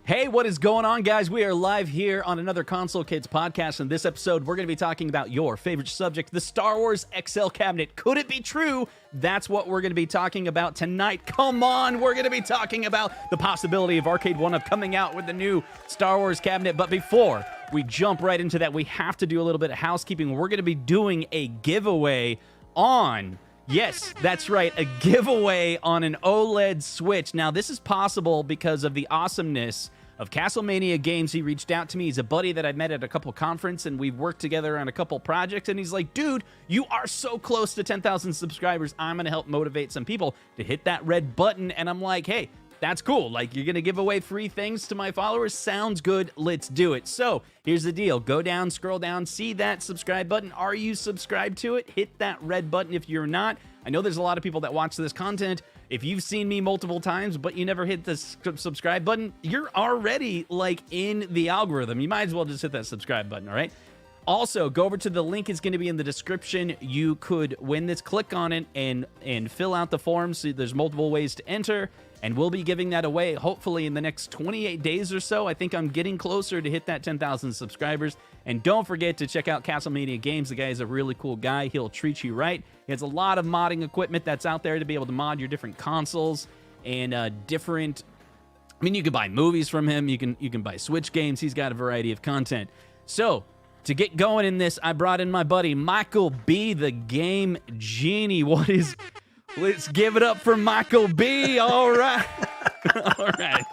Hey, what is going on, guys? We are live here on another Console Kids podcast. In this episode, we're going to be talking about your favorite subject, the Star Wars XL cabinet. Could it be true? That's what we're going to be talking about tonight. Come on, we're going to be talking about the possibility of Arcade1up coming out with the new Star Wars cabinet. But before we jump right into that, we have to do a little bit of housekeeping. We're going to be doing a giveaway on... Yes, that's right, a giveaway on an OLED Switch. Now, this is possible because of the awesomeness of CastleMania Games. He reached out to me. He's a buddy that I met at a couple conferences, and we've worked together on a couple projects, and he's like, dude, you are so close to 10,000 subscribers. I'm going to help motivate some people to hit that red button, and I'm like, hey, that's cool. Like, you're going to give away free things to my followers? Sounds good. Let's do it. So here's the deal. Go down, scroll down, see that subscribe button. Are you subscribed to it? Hit that red button if you're not. I know there's a lot of people that watch this content. If you've seen me multiple times, but you never hit the subscribe button, you're already like in the algorithm. You might as well just hit that subscribe button, all right? Also, go over to the link. It's going to be in the description. You could win this. Click on it and fill out the form. So there's multiple ways to enter, and we'll be giving that away hopefully in the next 28 days or so. I think I'm getting closer to hit that 10,000 subscribers. And don't forget to check out CastleMania Games. The guy is a really cool guy. He'll treat you right. He has a lot of modding equipment that's out there to be able to mod your different consoles and different... I mean, you can buy movies from him. You can buy Switch games. He's got a variety of content. So... to get going in this, I brought in my buddy, Michael B, the Game Genie. Let's give it up for Michael B. All right. All right.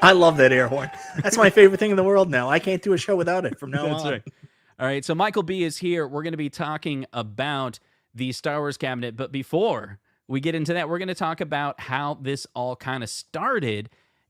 I love that air horn. That's my favorite thing in the world now. I can't do a show without it from now on. Right. All right, so Michael B is here. We're going to be talking about the Star Wars cabinet. But before we get into that, we're going to talk about how this all kind of started.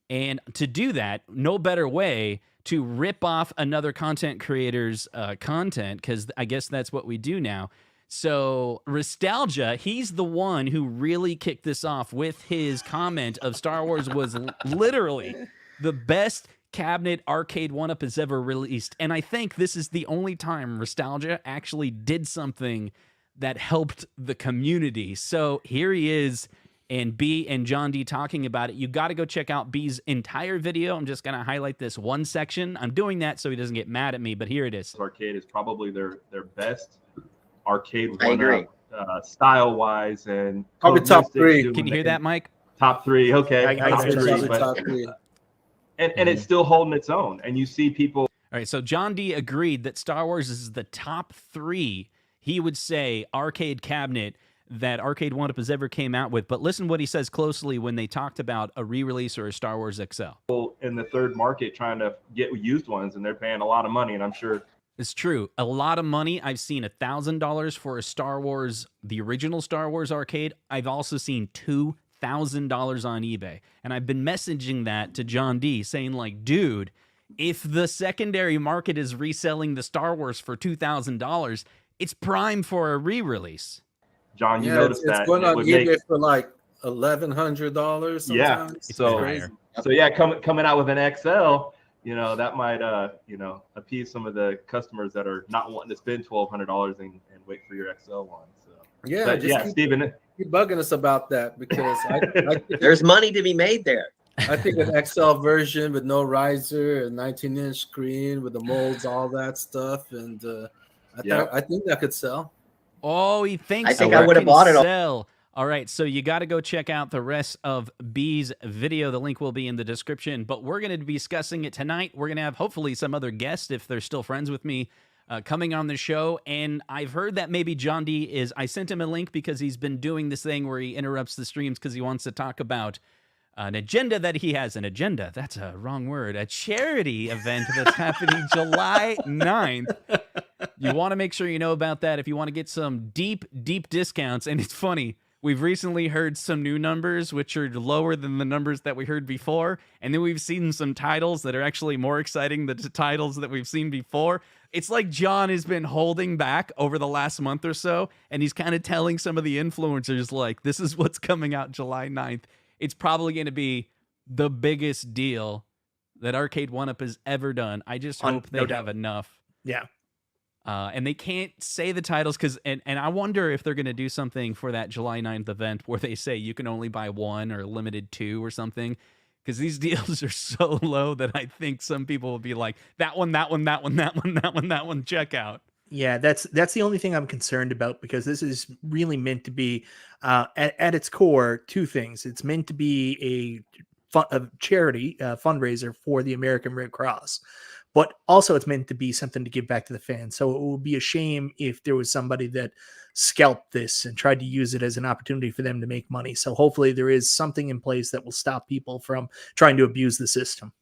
And to do that, no better way to rip off another content creator's content, because I guess that's what we do now. So Nostalgia, he's the one who really kicked this off with his comment of Star Wars was literally the best cabinet Arcade1up has ever released. And I think this is the only time Nostalgia actually did something that helped the community. So here he is, and B and John D talking about it. You got to go check out B's entire video. I'm just going to highlight this one section. I'm doing that so he doesn't get mad at me, but here it is. Arcade is probably their best arcade one style-wise and probably top three. Can you hear that, Mike? Top three, okay. I top three. And it's still holding its own. And you see people... All right, so John D agreed that Star Wars is the top three, he would say, arcade cabinet that Arcade1up has ever came out with. But listen what he says closely when they talked about a re-release or a Star Wars XL. In the third market trying to get used ones, and they're paying a lot of money, and I'm sure... It's true. A lot of money. I've seen $1,000 for a Star Wars, the original Star Wars arcade. I've also seen $2,000 on eBay. And I've been messaging that to John D, saying like, dude, if the secondary market is reselling the Star Wars for $2,000, it's prime for a re-release. John, you noticed that. It's going on eBay for like $1,100 sometimes. Yeah. So yeah, coming out with an XL, you know, that might, appease some of the customers that are not wanting to spend $1,200 and wait for your XL one. So yeah, Steven, keep bugging us about that, because I there's money to be made there. I think an XL version with no riser, a 19-inch screen with the molds, all that stuff, and I think that could sell. Oh, he thinks I think I would have bought it all. All right, so you got to go check out the rest of B's video. The link will be in the description, but we're going to be discussing it tonight. We're going to have hopefully some other guests, if they're still friends with me, coming on the show. And I've heard that maybe John D is... I sent him a link because he's been doing this thing where he interrupts the streams because he wants to talk about an agenda that he has. An agenda, that's a wrong word. A charity event that's happening July 9th. You want to make sure you know about that if you want to get some deep, deep discounts. And it's funny. We've recently heard some new numbers, which are lower than the numbers that we heard before. And then we've seen some titles that are actually more exciting than the titles that we've seen before. It's like John has been holding back over the last month or so. And he's kind of telling some of the influencers, like, this is what's coming out July 9th. It's probably going to be the biggest deal that Arcade1up has ever done. I just hope they have enough. Yeah. And they can't say the titles because, and I wonder if they're going to do something for that July 9th event where they say you can only buy one or limited two or something. because these deals are so low that I think some people will be like, that one, that one, that one, that one, that one, that one, check out. Yeah, that's the only thing I'm concerned about, because this is really meant to be, at its core, two things. It's meant to be a charity fundraiser for the American Red Cross, but also it's meant to be something to give back to the fans. So it would be a shame if there was somebody that scalped this and tried to use it as an opportunity for them to make money. So hopefully there is something in place that will stop people from trying to abuse the system.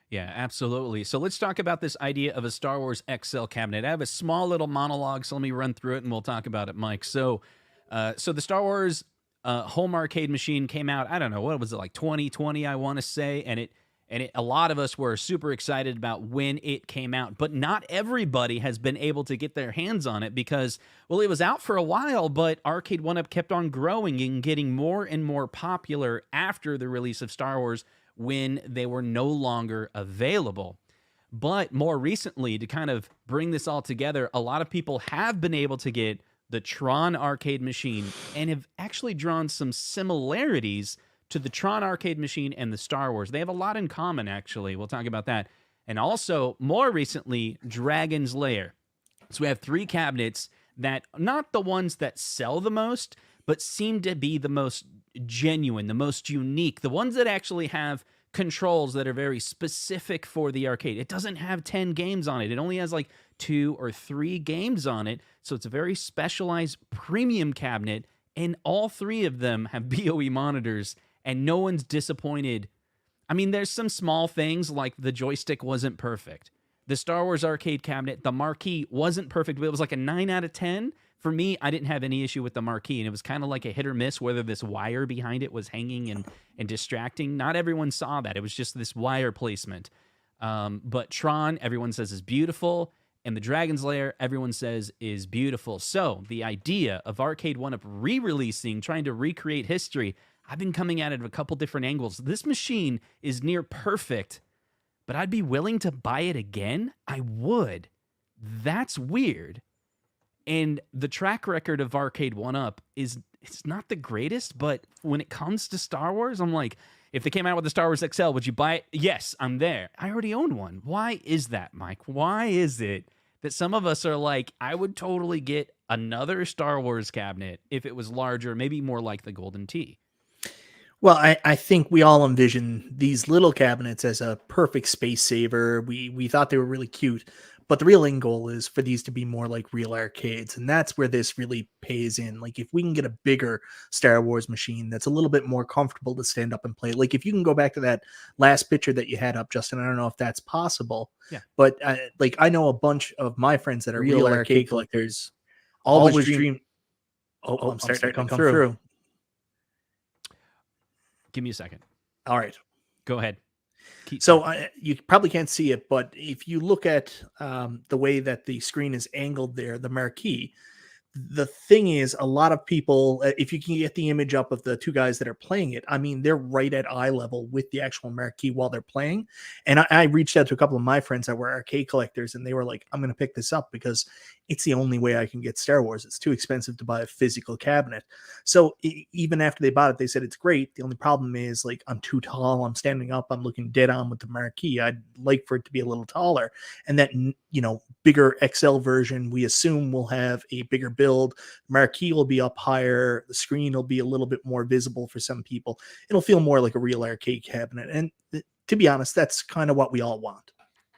Yeah, absolutely. So let's talk about this idea of a Star Wars XL cabinet. I have a small little monologue, so let me run through it and we'll talk about it, Mike. So the Star Wars home arcade machine came out, I don't know, what was it, like 2020, I want to say, and a lot of us were super excited about when it came out, but not everybody has been able to get their hands on it because, well, it was out for a while, but Arcade1up kept on growing and getting more and more popular after the release of Star Wars, when they were no longer available. But more recently, to kind of bring this all together, a lot of people have been able to get the Tron arcade machine and have actually drawn some similarities to the Tron arcade machine and the Star Wars. They have a lot in common, actually. We'll talk about that. And also, more recently, Dragon's Lair. So we have 3 cabinets that, not the ones that sell the most, but seem to be the most genuine, the most unique, the ones that actually have controls that are very specific for the arcade. It doesn't have 10 games on it. It only has like 2 or 3 games on it. So it's a very specialized premium cabinet, and all 3 of them have BOE monitors, and no one's disappointed. I mean, there's some small things like the joystick wasn't perfect. The Star Wars arcade cabinet, the marquee wasn't perfect, but it was like a 9 out of 10. For me, I didn't have any issue with the marquee, and it was kind of like a hit or miss whether this wire behind it was hanging and distracting. Not everyone saw that. It was just this wire placement. But Tron, everyone says, is beautiful, and the Dragon's Lair, everyone says, is beautiful. So the idea of Arcade1up re-releasing, trying to recreate history, I've been coming at it at a couple different angles. This machine is near perfect, but I'd be willing to buy it again? I would. That's weird. And the track record of Arcade1up it's not the greatest, but when it comes to Star Wars, I'm like, if they came out with the Star Wars XL, would you buy it? Yes, I'm there. I already own one. Why is that, Mike? Why is it that some of us are like, I would totally get another Star Wars cabinet if it was larger, maybe more like the Golden Tee? Well, I think we all envision these little cabinets as a perfect space saver. We thought they were really cute, but the real end goal is for these to be more like real arcades, and that's where this really pays in. Like, if we can get a bigger Star Wars machine that's a little bit more comfortable to stand up and play, like if you can go back to that last picture that you had up, Justin, I don't know if that's possible. Yeah. But I know a bunch of my friends that are real arcade collectors always dream. Oh, I'm starting to come through. Give me a second. All right. Go ahead. You probably can't see it, but if you look at the way that the screen is angled there, the marquee, the thing is, a lot of people, if you can get the image up of the 2 guys that are playing it, I mean, they're right at eye level with the actual marquee while they're playing. And I reached out to a couple of my friends that were arcade collectors, and they were like, I'm going to pick this up because it's the only way I can get Star Wars. It's too expensive to buy a physical cabinet. So even after they bought it, they said it's great. The only problem is, like, I'm too tall. I'm standing up. I'm looking dead on with the marquee. I'd like for it to be a little taller. And that, bigger XL version, we assume, will have a bigger build. Marquee will be up higher. The screen will be a little bit more visible for some people. It'll feel more like a real arcade cabinet. And to be honest, that's kind of what we all want.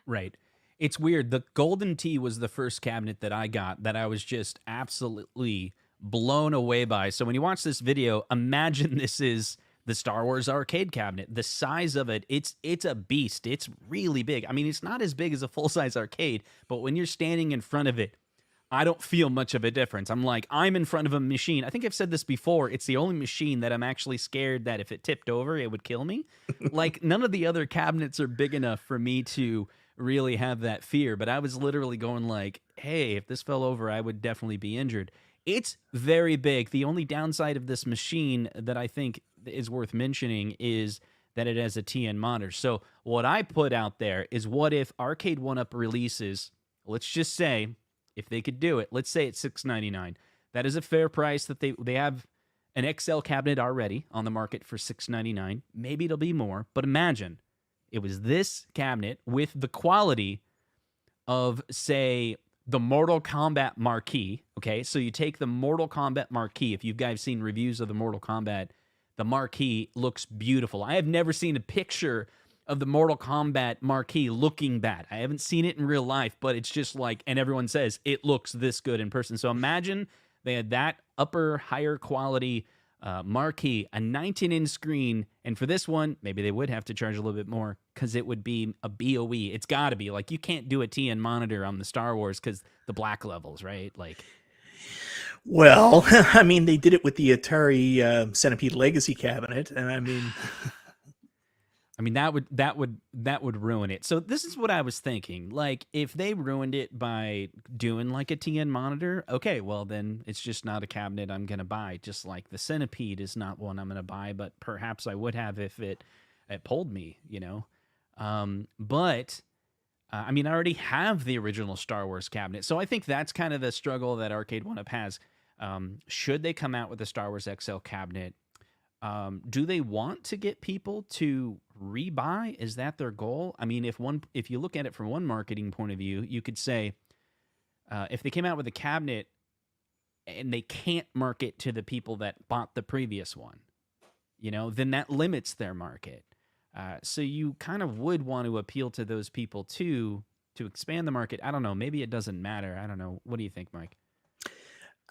Right. It's weird. The Golden Tee was the first cabinet that I got that I was just absolutely blown away by. So when you watch this video, imagine this is the Star Wars arcade cabinet. The size of it, it's a beast. It's really big. I mean, it's not as big as a full-size arcade, but when you're standing in front of it, I don't feel much of a difference. I'm like, I'm in front of a machine. I think I've said this before. It's the only machine that I'm actually scared that if it tipped over, it would kill me. Like, none of the other cabinets are big enough for me to really have that fear. But I was literally going like, hey, if this fell over, I would definitely be injured. It's very big. The only downside of this machine that I think is worth mentioning is that it has a TN monitor. So what I put out there is, what if Arcade1up releases, let's just say, if they could do it, let's say it's $6.99. That is a fair price that they have an XL cabinet already on the market for $699. Maybe it'll be more, but imagine it was this cabinet with the quality of, say, the Mortal Kombat marquee. Okay, so you take the Mortal Kombat marquee. If you guys seen reviews of the Mortal Kombat, the marquee looks beautiful. I have never seen a picture of the Mortal Kombat marquee looking bad. I haven't seen it in real life, but it's just like, and everyone says it looks this good in person. So imagine they had that higher quality marquee, a 19-inch screen, and for this one, maybe they would have to charge a little bit more because it would be a BOE. It's got to be. Like, you can't do a TN monitor on the Star Wars because the black levels, right? Like, well, I mean, they did it with the Atari Centipede Legacy cabinet, and I mean, that would ruin it. So this is what I was thinking. Like, if they ruined it by doing like a TN monitor, okay, well then it's just not a cabinet I'm gonna buy. Just like the Centipede is not one I'm gonna buy, but perhaps I would have if it pulled me, you know. But I mean, I already have the original Star Wars cabinet, so I think that's kind of the struggle that Arcade1up has. Should they come out with a Star Wars XL cabinet? Do they want to get people to rebuy? Is that their goal? I mean, if you look at it from one marketing point of view, you could say if they came out with a cabinet and they can't market to the people that bought the previous one, you know, then that limits their market. So you kind of would want to appeal to those people too to expand the market. I don't know. Maybe it doesn't matter. I don't know. What do you think, Mike?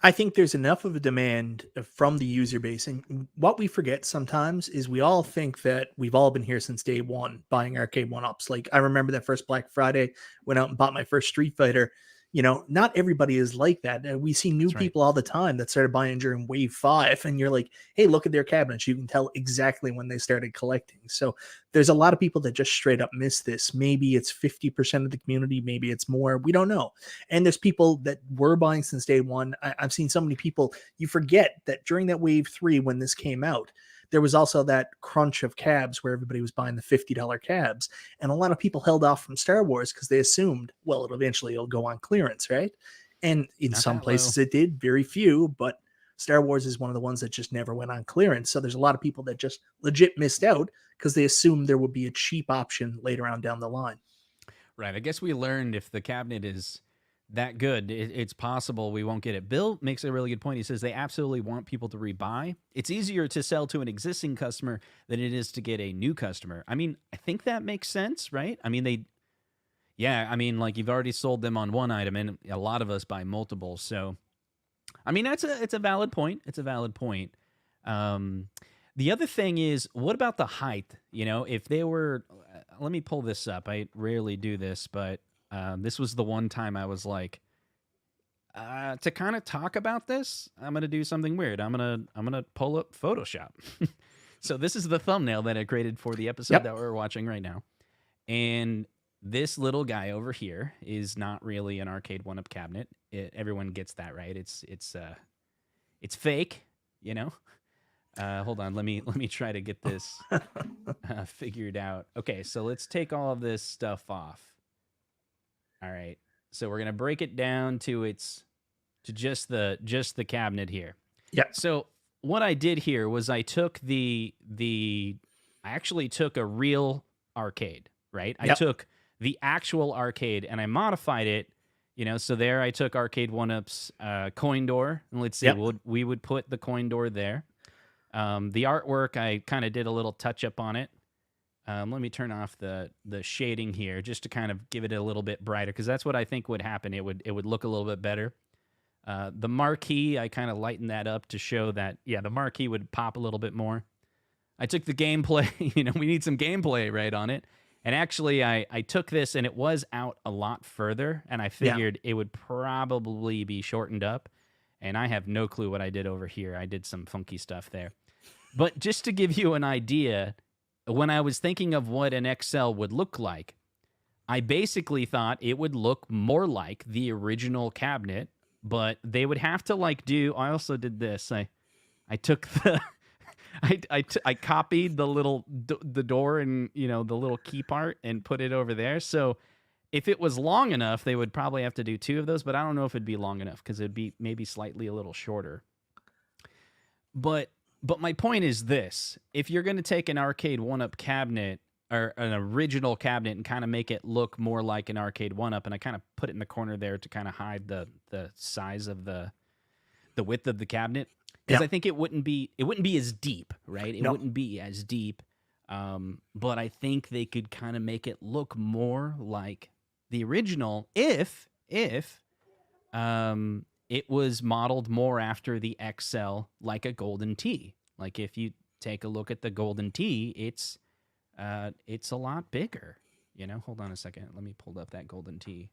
I think there's enough of a demand from the user base. And what we forget sometimes is we all think that we've all been here since day one buying Arcade1ups. Like, I remember that first Black Friday, went out and bought my first Street Fighter. You know, not everybody is like that. And we see new people all the time that started buying during Wave 5. And you're like, hey, look at their cabinets. You can tell exactly when they started collecting. So there's a lot of people that just straight up miss this. Maybe it's 50% of the community. Maybe it's more. We don't know. And there's people that were buying since day one. I've seen so many people. You forget that during that Wave 3, when this came out, there was also that crunch of cabs where everybody was buying the $50 cabs. And a lot of people held off from Star Wars because they assumed, well, it'll go on clearance, right? And in some places it did, very few, but Star Wars is one of the ones that just never went on clearance. So there's a lot of people that just legit missed out because they assumed there would be a cheap option later on down the line. Right. I guess we learned if the cabinet is that good, it's possible we won't get it. Bill makes a really good point. He says they absolutely want people to rebuy. It's easier to sell to an existing customer than it is to get a new customer. I mean, I think that makes sense, right? I mean, like, you've already sold them on one item, and a lot of us buy multiples. So, I mean, it's a valid point. It's a valid point. The other thing is, what about the height? You know, if they were, let me pull this up. I rarely do this, but this was the one time I was like, to kind of talk about this, I'm gonna do something weird. I'm gonna pull up Photoshop. So this is the thumbnail that I created for the episode that we're watching right now, and this little guy over here is not really an Arcade1up cabinet. Everyone gets that, right? It's fake, you know. Hold on, let me try to get this figured out. Okay, so let's take all of this stuff off. All right, so we're gonna break it down to just the cabinet here. Yeah. So what I did here was I took I actually took a real arcade, right? I took the actual arcade and I modified it, you know. So there I took Arcade1up's coin door, and let's see, we would put the coin door there. The artwork, I kind of did a little touch up on it. Let me turn off the shading here just to kind of give it a little bit brighter, because that's what I think would happen. It would look a little bit better. The marquee, I kind of lightened that up to show that, the marquee would pop a little bit more. I took the gameplay, you know, we need some gameplay right on it. And actually, I took this and it was out a lot further, and I figured it would probably be shortened up. And I have no clue what I did over here. I did some funky stuff there. But just to give you an idea, when I was thinking of what an XL would look like, I basically thought it would look more like the original cabinet, but they would have to I also did this. I took the, I copied the door and, you know, the little key part and put it over there. So if it was long enough, they would probably have to do two of those, but I don't know if it'd be long enough because it'd be maybe slightly a little shorter. But But my point is this: if you're going to take an Arcade1up cabinet or an original cabinet and kind of make it look more like an Arcade1up, and I kind of put it in the corner there to kind of hide the size of the width of the cabinet, because I think it wouldn't be as deep, right? It wouldn't be as deep. But I think they could kind of make it look more like the original if it was modeled more after the XL, like a Golden Tee. Like if you take a look at the Golden Tee, it's a lot bigger. You know, hold on a second. Let me pull up that Golden Tee.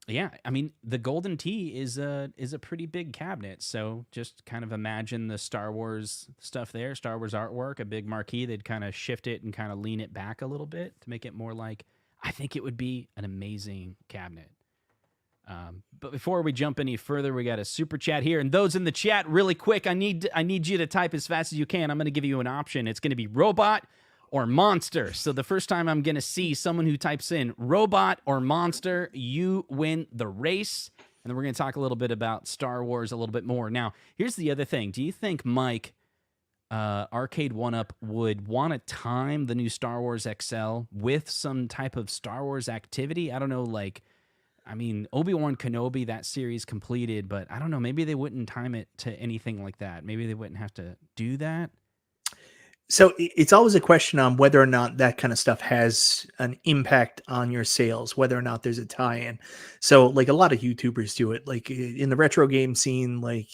Yeah, I mean, the Golden Tee is a pretty big cabinet. So just kind of imagine the Star Wars stuff there, Star Wars artwork, a big marquee. They'd kind of shift it and kind of lean it back a little bit to make it more like. I think it would be an amazing cabinet. But before we jump any further, we got a super chat here, and those in the chat, really quick, I need you to type as fast as you can. I'm going to give you an option. It's going to be robot or monster. So the first time I'm going to see someone who types in robot or monster, you win the race. And then we're going to talk a little bit about Star Wars a little bit more. Now, here's the other thing. Do you think, Mike, Arcade1up would want to time the new Star Wars XL with some type of Star Wars activity? I don't know, like, I mean, Obi-Wan Kenobi, that series completed, but I don't know, maybe they wouldn't time it to anything like that. Maybe they wouldn't have to do that. So it's always a question on whether or not that kind of stuff has an impact on your sales, whether or not there's a tie-in. So like a lot of YouTubers do it, like in the retro game scene, like,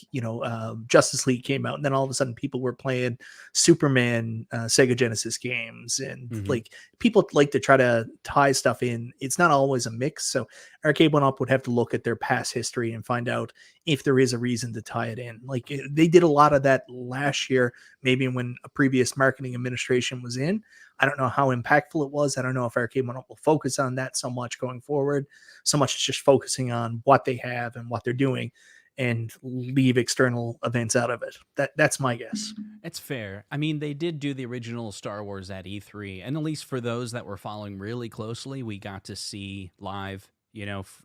Justice League came out and then all of a sudden people were playing Superman, Sega Genesis games. And like people like to try to tie stuff in. It's not always a mix. So Arcade1up would have to look at their past history and find out if there is a reason to tie it in. Like they did a lot of that last year, maybe when a previous marketing administration was in. I don't know how impactful it was. I don't know if Arcade1up will focus on that so much going forward. So much is just focusing on what they have and what they're doing and leave external events out of it. That's my guess. It's fair. I mean, they did do the original Star Wars at E3, and at least for those that were following really closely, we got to see live,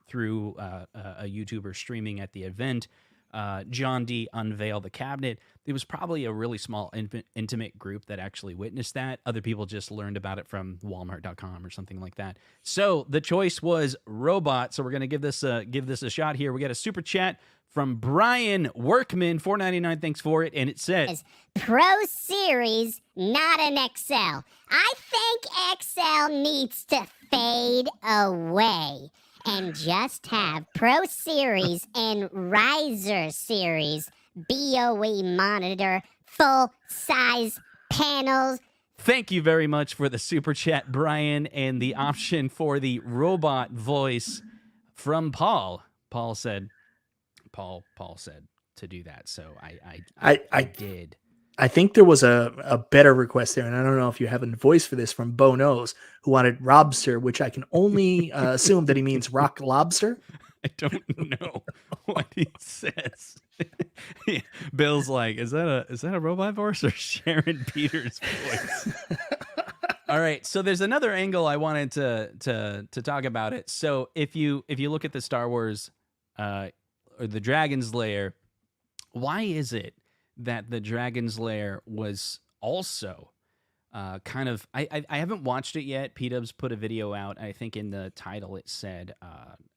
through a YouTuber streaming at the event, John D unveil the cabinet. It was probably a really small, intimate group that actually witnessed that. Other people just learned about it from Walmart.com or something like that. So the choice was robot. So we're going to give this a shot here. We got a super chat from Brian Workman, $4.99. Thanks for it. And it says, Pro Series, not an XL. I think XL needs to fade away and just have Pro Series and Riser Series BOE monitor, full-size panels. Thank you very much for the super chat, Brian, and the option for the robot voice from Paul. Paul said to do that, so I did. I think there was a better request there, and I don't know if you have a voice for this, from Bo Knows, who wanted Robster, which I can only assume that he means rock lobster. I don't know what he says. Bill's like, is that a robot voice or Sharon Peters' voice? All right, so there's another angle I wanted to talk about it. So if you look at the Star Wars or the Dragon's Lair, why is it that the Dragon's Lair was also kind of, I haven't watched it yet. P-Dubs put a video out. I think in the title it said,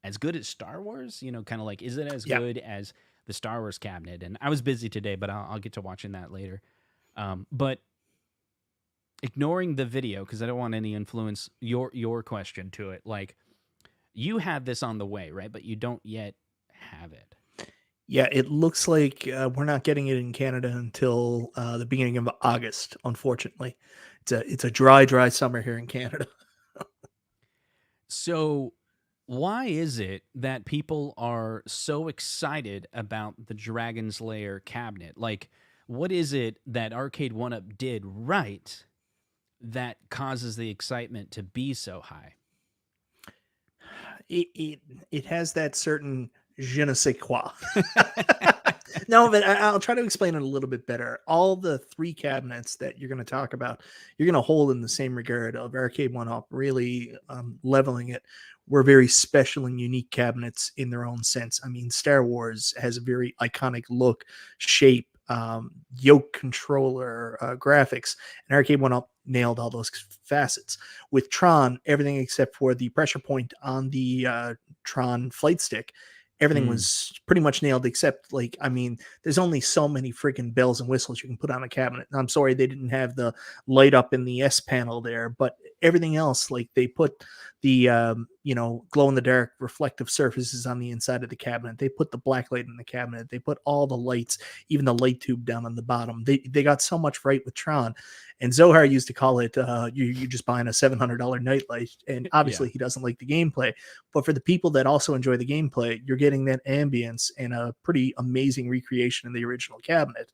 as good as Star Wars, kind of like, is it as good as the Star Wars cabinet? And I was busy today, but I'll get to watching that later. But ignoring the video, because I don't want any influence, your question to it, like, you have this on the way, right? But you don't yet have it. Yeah, it looks like we're not getting it in Canada until the beginning of August, unfortunately. It's a dry summer here in Canada. So why is it that people are so excited about the Dragon's Lair cabinet? Like, what is it that Arcade1up did right that causes the excitement to be so high? It has that certain je ne sais quoi. No, but I'll try to explain it a little bit better. All the three cabinets that you're going to talk about, you're going to hold in the same regard of Arcade1up, really leveling it. Were very special and unique cabinets in their own sense. I mean, Star Wars has a very iconic look, shape, yoke controller, graphics, and Arcade1up nailed all those facets. With Tron, everything except for the pressure point on the Tron flight stick, everything was pretty much nailed, except, like, I mean, there's only so many freaking bells and whistles you can put on a cabinet. And I'm sorry they didn't have the light up in the S panel there, but everything else, like, they put the glow in the dark reflective surfaces on the inside of the cabinet. They put the black light in the cabinet. They put all the lights, even the light tube down on the bottom. They got so much right with Tron. And Zohar used to call it you're just buying a $700 nightlight, and obviously he doesn't like the gameplay, but for the people that also enjoy the gameplay, you're getting that ambience and a pretty amazing recreation of the original cabinet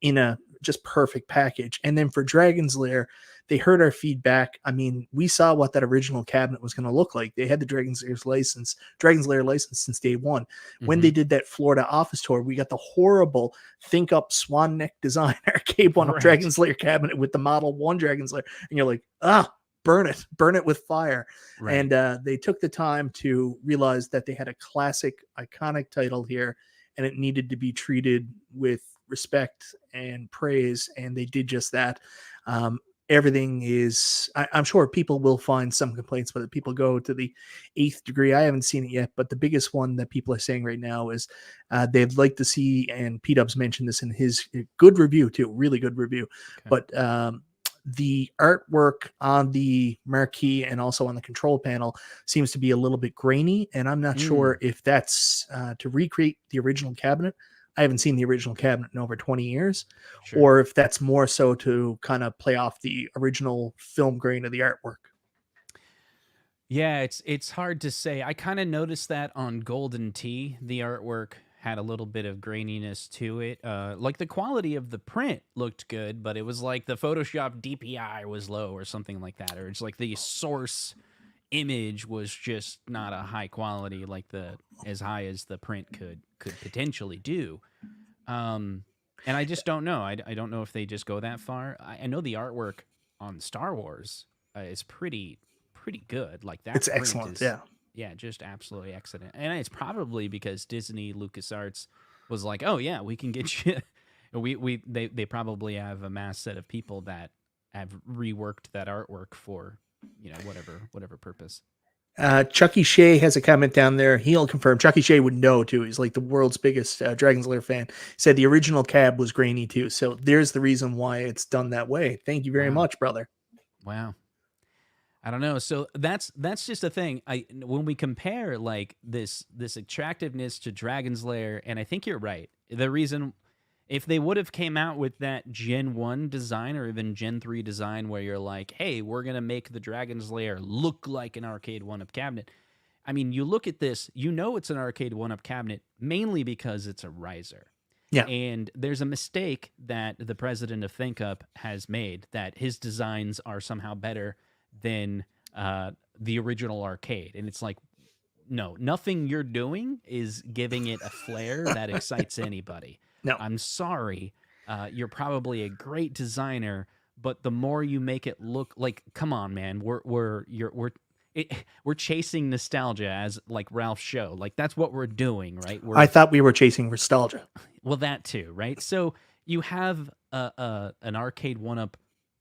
in a just perfect package. And then for Dragon's Lair, they heard our feedback. I mean, we saw what that original cabinet was going to look like. They had the Dragon's Lair license since day one. When they did that Florida office tour, we got the horrible think up swan neck design Arcade1up Dragon's Lair cabinet with the Model 1 Dragon's Lair. And you're like, burn it with fire. Right. And they took the time to realize that they had a classic, iconic title here, and it needed to be treated with respect and praise. And they did just that. Everything is, I'm sure people will find some complaints, but people go to the 8th degree. I haven't seen it yet, but the biggest one that people are saying right now is they'd like to see, and P-Dubs mentioned this in his good review too, really good review, but the artwork on the marquee and also on the control panel seems to be a little bit grainy, and I'm not sure if that's to recreate the original cabinet. I haven't seen the original cabinet in over 20 years, or if that's more so to kind of play off the original film grain of the artwork. Yeah, it's hard to say. I kind of noticed that on Golden Tee, the artwork had a little bit of graininess to it. Like the quality of the print looked good, but it was like the Photoshop DPI was low or something like that, or it's like the source image was just not a high quality, like as high as the print could potentially do. And I just don't know. I don't know if they just go that far. I know the artwork on Star Wars is pretty good. Like that, it's excellent. Yeah, just absolutely excellent. And it's probably because Disney LucasArts was like, oh yeah, we can get you. They probably have a mass set of people that have reworked that artwork for whatever purpose. Chucky Shea has a comment down there. He'll confirm. Chucky Shea would know too. He's like the world's biggest Dragon's Lair fan. Said the original cab was grainy too. So there's the reason why it's done that way. Thank you very much, brother. Wow. I don't know. So that's just a thing. When we compare like this attractiveness to Dragon's Lair, and I think you're right. The reason, if they would have came out with that Gen 1 design or even Gen 3 design where you're like, hey, we're going to make the Dragon's Lair look like an Arcade1up cabinet. I mean, you look at this, it's an Arcade1up cabinet mainly because it's a riser. Yeah. And there's a mistake that the president of ThinkUp has made, that his designs are somehow better than the original arcade. And it's like, no, nothing you're doing is giving it a flair that excites anybody. No, I'm sorry. You're probably a great designer, but the more you make it look like, come on, man, we're chasing nostalgia, as like Ralph's show. Like that's what we're doing, right? I thought we were chasing nostalgia. Well, that too, right? So you have an Arcade1up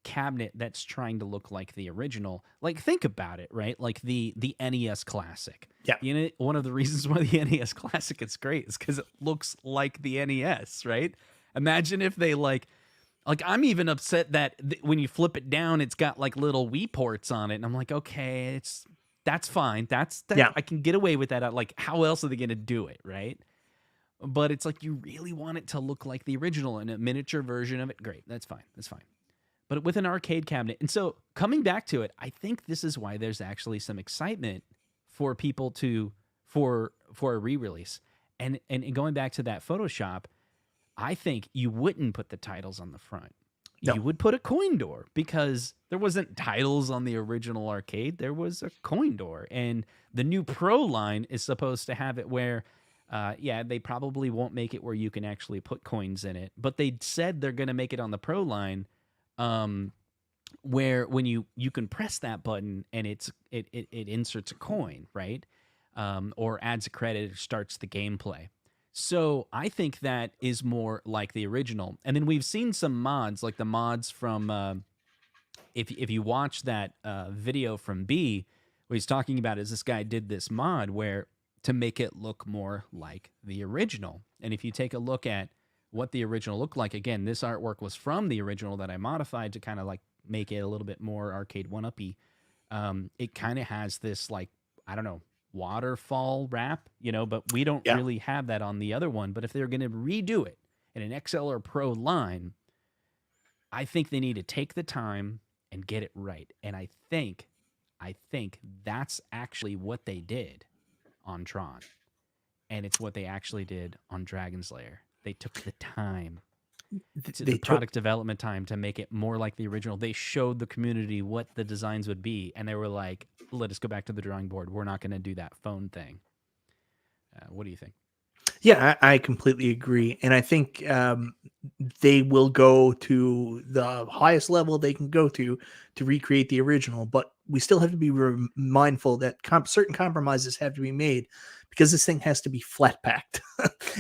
cabinet that's trying to look like the original. Like think about it, right? Like the NES Classic. Yeah. One of the reasons why the NES Classic is great is because it looks like the NES, right? Imagine if they like I'm even upset that when you flip it down, it's got like little Wii ports on it, and I'm like, okay, that's fine. That's I can get away with that. Like, how else are they gonna do it, right? But it's like you really want it to look like the original, and a miniature version of it. Great, that's fine. But with an arcade cabinet, and so coming back to it, I think this is why there's actually some excitement for people for a re-release, and going back to that Photoshop. I think you wouldn't put the titles on the front. No. You would put a coin door, because there wasn't titles on the original arcade. There was a coin door. And the new Pro line is supposed to have it where, they probably won't make it where you can actually put coins in it. But they said they're going to make it on the Pro line where when you can press that button and it inserts a coin, right? Or adds a credit or starts the gameplay. So I think that is more like the original. And then we've seen some mods, like the mods from if you watch that video from B, what he's talking about is this guy did this mod where to make it look more like the original. And if you take a look at what the original looked like, again, this artwork was from the original that I modified to kind of like make it a little bit more Arcade1up-y. It kind of has this like, I don't know, waterfall wrap, but we don't really have that on the other one. But if they're going to redo it in an XL or Pro line, I think they need to take the time and get it right. And I think that's actually what they did on Tron. And it's what they actually did on Dragon's Lair. They took the time, the product development time, to make it more like the original. They showed the community what the designs would be, and they were like, let us go back to the drawing board. We're not going to do that phone thing. What do you think? Yeah, I completely agree. And I think they will go to the highest level they can go to recreate the original. But we still have to be mindful that certain compromises have to be made because this thing has to be flat packed.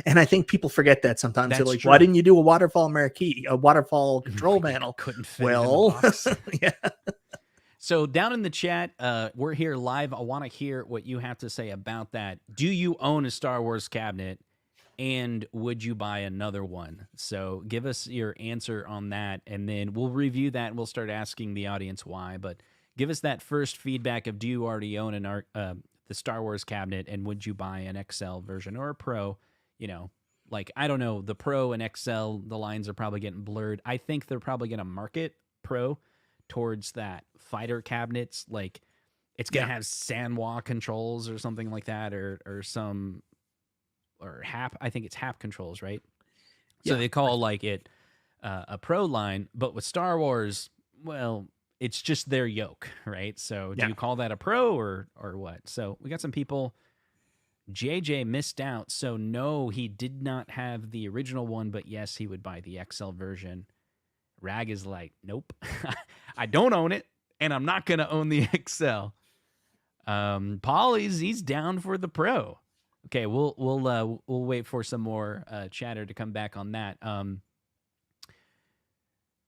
And I think people forget that sometimes. They're like, why didn't you do a waterfall marquee, a waterfall control panel? Couldn't fit it in the box. Yeah. So down in the chat, we're here live. I want to hear what you have to say about that. Do you own a Star Wars cabinet? And would you buy another one? So give us your answer on that, and then we'll review that, and we'll start asking the audience why. But give us that first feedback of, do you already own the Star Wars cabinet, and would you buy an XL version or a Pro? Like, I don't know, the Pro and XL, the lines are probably getting blurred. I think they're probably going to market Pro towards that fighter cabinets. Like, it's going to have Sanwa controls or something like that, or some... or HAP, I think it's HAP controls, right? So they call like it a Pro line, but with Star Wars, well, it's just their yoke, right? So do you call that a Pro or what? So we got some people. JJ missed out, so no, he did not have the original one, but yes, he would buy the XL version. Rag is like, nope, I don't own it, and I'm not gonna own the XL. Paul, he's down for the Pro. Okay, we'll wait for some more chatter to come back on that.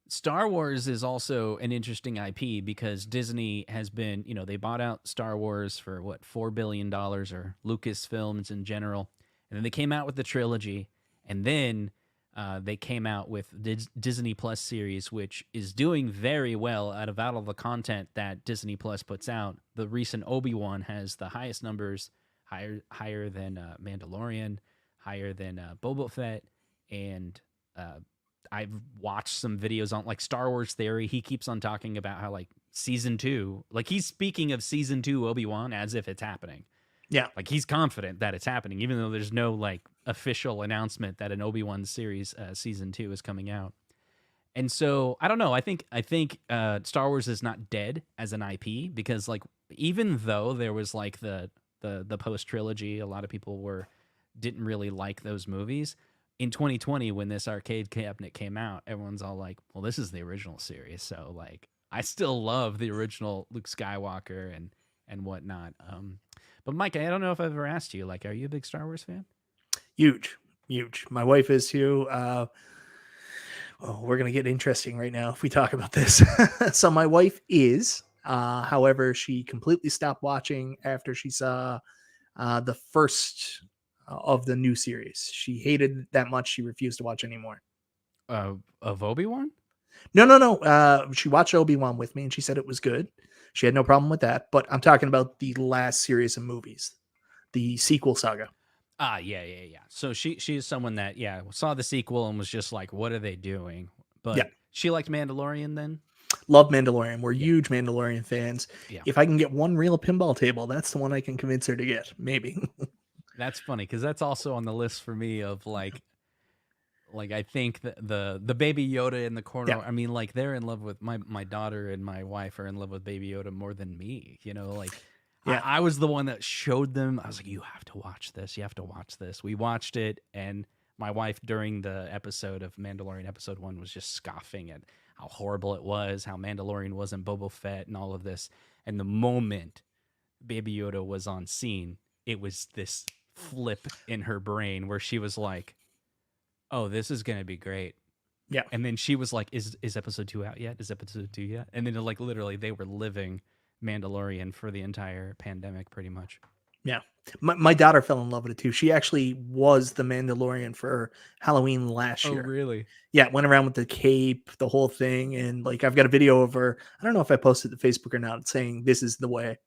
Star Wars is also an interesting IP because Disney has been, they bought out Star Wars for what, $4 billion, or Lucasfilms in general, and then they came out with the trilogy, and then they came out with Disney Plus series, which is doing very well out of all the content that Disney Plus puts out. The recent Obi-Wan has the highest numbers. Higher than Mandalorian, higher than Boba Fett, and I've watched some videos on like Star Wars Theory. He keeps on talking about how like season 2, like he's speaking of season 2 Obi-Wan as if it's happening. Yeah, like he's confident that it's happening, even though there's no like official announcement that an Obi-Wan series season 2 is coming out. And so I don't know. I think Star Wars is not dead as an IP because like even though there was like the post trilogy, a lot of people didn't really like those movies. In 2020, when this arcade cabinet came out, everyone's all like, well, this is the original series. So like, I still love the original Luke Skywalker and whatnot. But Mike, I don't know if I've ever asked you, like, are you a big Star Wars fan? Huge. My wife is too. We're going to get interesting right now if we talk about this. So my wife is, however, she completely stopped watching after she saw the first of the new series. She hated it that much she refused to watch anymore. Of Obi-Wan? No. She watched Obi-Wan with me and she said it was good. She had no problem with that. But I'm talking about the last series of movies, the sequel saga. Yeah. So she is someone that saw the sequel and was just like, what are they doing? But she liked Mandalorian then? Love Mandalorian. We're huge Mandalorian fans. Yeah. If I can get one real pinball table, that's the one I can convince her to get. Maybe. That's funny because that's also on the list for me of like I think the Baby Yoda in the corner. Yeah. I mean, like they're in love with my daughter and my wife are in love with Baby Yoda more than me. I was the one that showed them. I was like, you have to watch this. You have to watch this. We watched it, and my wife during the episode of Mandalorian episode 1 was just scoffing at how horrible it was, how Mandalorian wasn't Boba Fett and all of this. And the moment Baby Yoda was on scene, it was this flip in her brain where she was like, "Oh, this is gonna be great." Yeah. And then she was like, "Is episode 2 out yet? Is episode 2 yet?" And then like literally they were living Mandalorian for the entire pandemic, pretty much. Yeah. My daughter fell in love with it too. She actually was the Mandalorian for Halloween last year. Oh, really? Yeah, went around with the cape, the whole thing, and like I've got a video of her. I don't know if I posted it to Facebook or not, saying this is the way.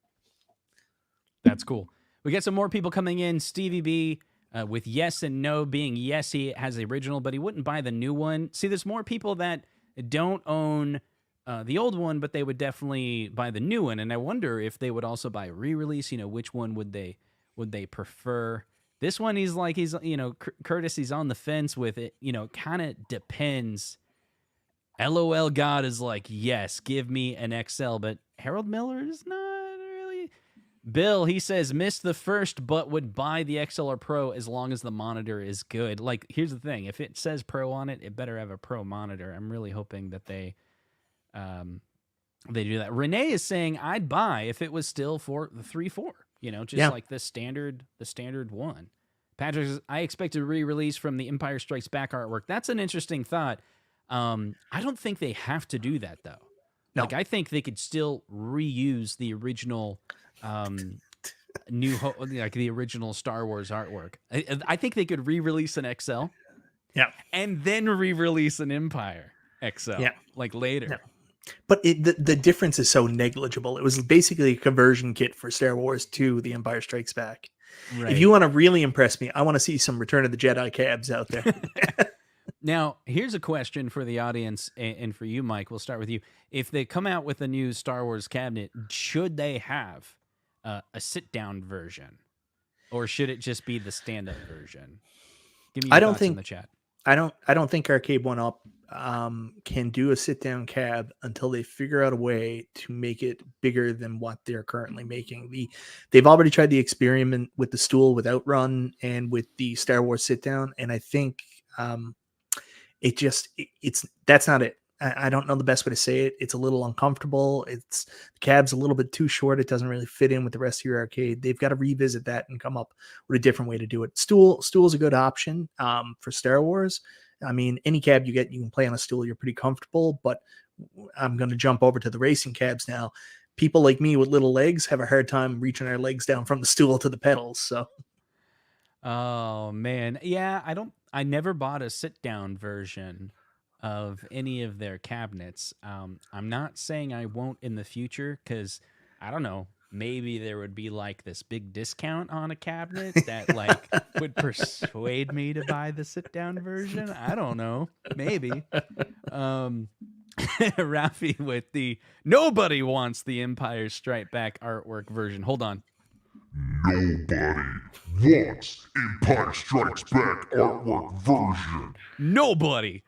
That's cool. We got some more people coming in. Stevie B with yes and no being yes, he has the original, but he wouldn't buy the new one. See, there's more people that don't own the old one, but they would definitely buy the new one. And I wonder if they would also buy a re-release. You know, which one would they prefer? This one, he's Curtis, he's on the fence with it. You know, kind of depends. LOL God is like, yes, give me an XL, but Harold Miller is not really. Bill, he says, missed the first, but would buy the XL or Pro as long as the monitor is good. Like, here's the thing. If it says Pro on it, it better have a Pro monitor. I'm really hoping that they do that. Renee is saying, I'd buy if it was still for the 3.4, you know, just like the standard one. Patrick says, I expect a re-release from the Empire Strikes Back artwork. That's an interesting thought. I don't think they have to do that, though. No. Like, I think they could still reuse the original the original Star Wars artwork. I think they could re-release an XL, and then re-release an Empire XL, like later. Yeah. But the difference is so negligible. It was basically a conversion kit for Star Wars to The Empire Strikes Back. Right. If you want to really impress me, I want to see some Return of the Jedi cabs out there. Now, here's a question for the audience and for you, Mike. We'll start with you. If they come out with a new Star Wars cabinet, should they have a sit-down version, or should it just be the stand-up version? Give me your thoughts in the chat. I don't think Arcade1up can do a sit-down cab until they figure out a way to make it bigger than what they're currently making. They've already tried the experiment with the stool with Outrun and with the Star Wars sit-down, and I think that's not it. I don't know the best way to say it. It's a little uncomfortable. The cab's a little bit too short. It doesn't really fit in with the rest of your arcade. They've got to revisit that and come up with a different way to do it. Stool's a good option for Star Wars. I mean, any cab you get, you can play on a stool. You're pretty comfortable, but I'm going to jump over to the racing cabs now. People like me with little legs have a hard time reaching their legs down from the stool to the pedals. So, oh man, yeah, I never bought a sit-down version of any of their cabinets. I'm not saying I won't in the future, because I don't know, maybe there would be like this big discount on a cabinet that like would persuade me to buy the sit-down version. I don't know, maybe. Rafi with the nobody wants the Empire Strike Back artwork version. Hold on. Nobody wants Empire Strikes Back artwork version. Nobody.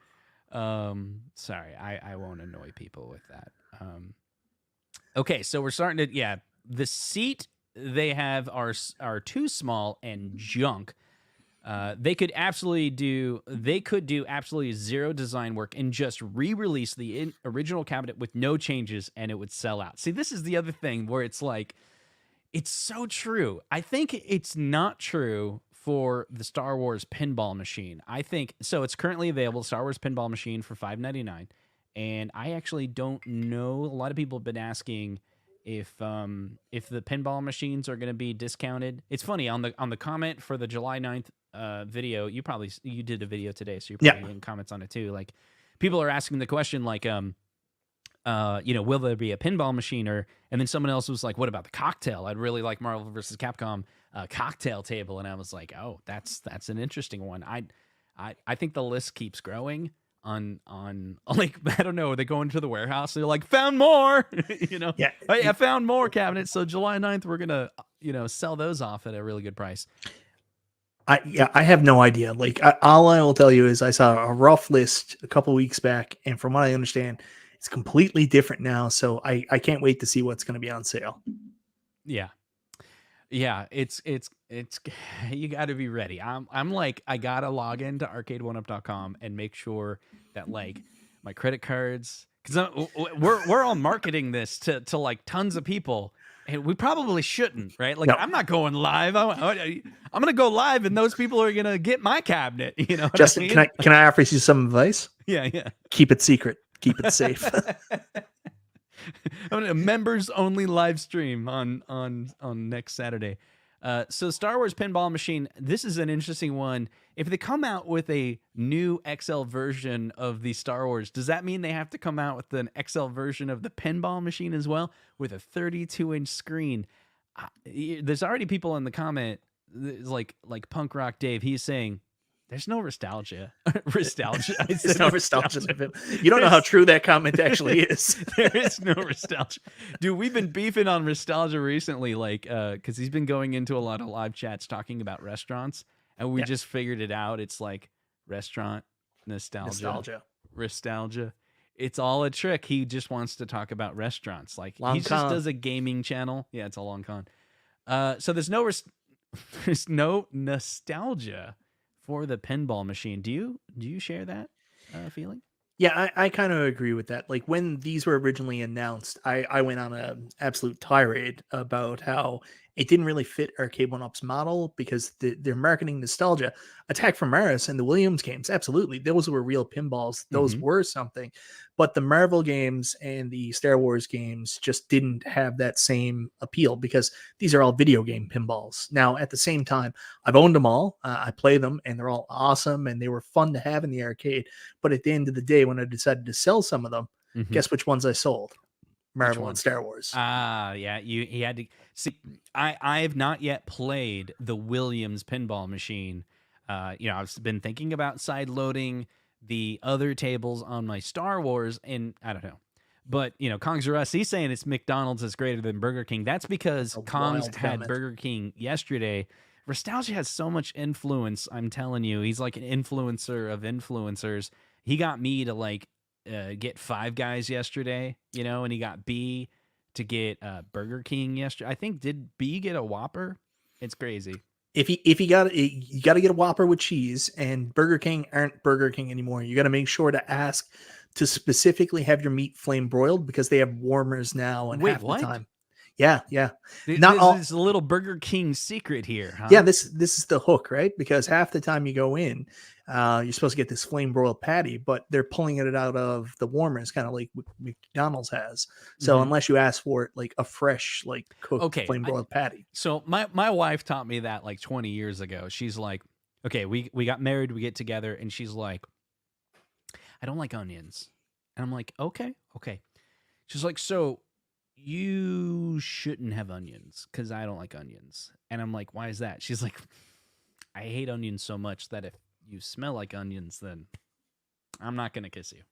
Sorry, I won't annoy people with that. Okay, so we're starting to, the seat they have are too small and junk. They could do absolutely zero design work and just re-release the original cabinet with no changes, and it would sell out. See, this is the other thing where it's like, it's so true. I think it's not true for the Star Wars pinball machine. I think so. It's currently available, Star Wars pinball machine for $5.99, and I actually don't know. A lot of people have been asking if the pinball machines are going to be discounted. It's funny, on the comment for the July 9th video, you did a video today, so you're probably getting comments on it too. Like, people are asking the question like, will there be a pinball machine? And then someone else was like, what about the cocktail? I'd really like Marvel vs. Capcom cocktail table. And I was like, oh, that's an interesting one. I think the list keeps growing on like, I don't know, they go into the warehouse, they're like, found more, hey, I found more cabinets. So July 9th, we're going to, sell those off at a really good price. I have no idea. Like, all I will tell you is I saw a rough list a couple weeks back, and from what I understand, it's completely different now. So I can't wait to see what's going to be on sale. Yeah. It's you got to be ready. I'm like, I got to log into Arcade1up.com and make sure that like my credit cards, because we're all marketing this to like tons of people. And we probably shouldn't, right? Like, No. I'm not going live. I'm going to go live, and those people are going to get my cabinet. You know, what Justin, I mean? can I offer you some advice? Yeah. Keep it secret. Keep it safe. A members only live stream on next Saturday. So Star Wars Pinball Machine, this is an interesting one. If they come out with a new XL version of the Star Wars, does that mean they have to come out with an XL version of the pinball machine as well with a 32-inch screen? There's already people in the comment, like Punk Rock Dave. He's saying there's no nostalgia. Nostalgia. There's no nostalgia. You don't know how true that comment actually is. There is no nostalgia. Dude, we've been beefing on nostalgia recently, like, because he's been going into a lot of live chats talking about restaurants, and we just figured it out. It's like restaurant nostalgia. It's all a trick. He just wants to talk about restaurants. Like, he just does a gaming channel. Yeah, it's a long con. So there's no nostalgia for the pinball machine. Do you share that feeling? Yeah, I kind of agree with that. Like, when these were originally announced, I went on an absolute tirade about how it didn't really fit Arcade1up's model because they're marketing nostalgia. Attack from Mars and the Williams games, absolutely, those were real pinballs. Those were something. But the Marvel games and the Star Wars games just didn't have that same appeal because these are all video game pinballs. Now, at the same time, I've owned them all. I play them, and they're all awesome, and they were fun to have in the arcade. But at the end of the day, when I decided to sell some of them, guess which ones I sold? Marvel and Star Wars. Yeah, he had to see. I have not yet played the Williams pinball machine. I've been thinking about side loading the other tables on my Star Wars, and I don't know. But, Kong's Russ, he's saying it's McDonald's is greater than Burger King. That's because Kong's had Burger King yesterday. Nostalgia has so much influence, I'm telling you. He's like an influencer of influencers. He got me to, get Five Guys yesterday, and he got B to get Burger King yesterday. I think, did B get a Whopper? It's crazy. If you got to get a Whopper with cheese, and Burger King aren't Burger King anymore. You got to make sure to ask to specifically have your meat flame broiled because they have warmers now. And half the time, yeah. This is a little Burger King secret here, huh? Yeah, this is the hook, right? Because half the time you go in, you're supposed to get this flame broiled patty, but they're pulling it out of the warmers, kind of like McDonald's has. So unless you ask for it, like a fresh, cooked flame broiled patty. So my wife taught me that 20 years ago. She's like, okay, we got married, we get together, and she's like, I don't like onions. And I'm like, okay. She's like, so you shouldn't have onions because I don't like onions. And I'm like, why is that? She's like, I hate onions so much that if you smell like onions, then I'm not going to kiss you.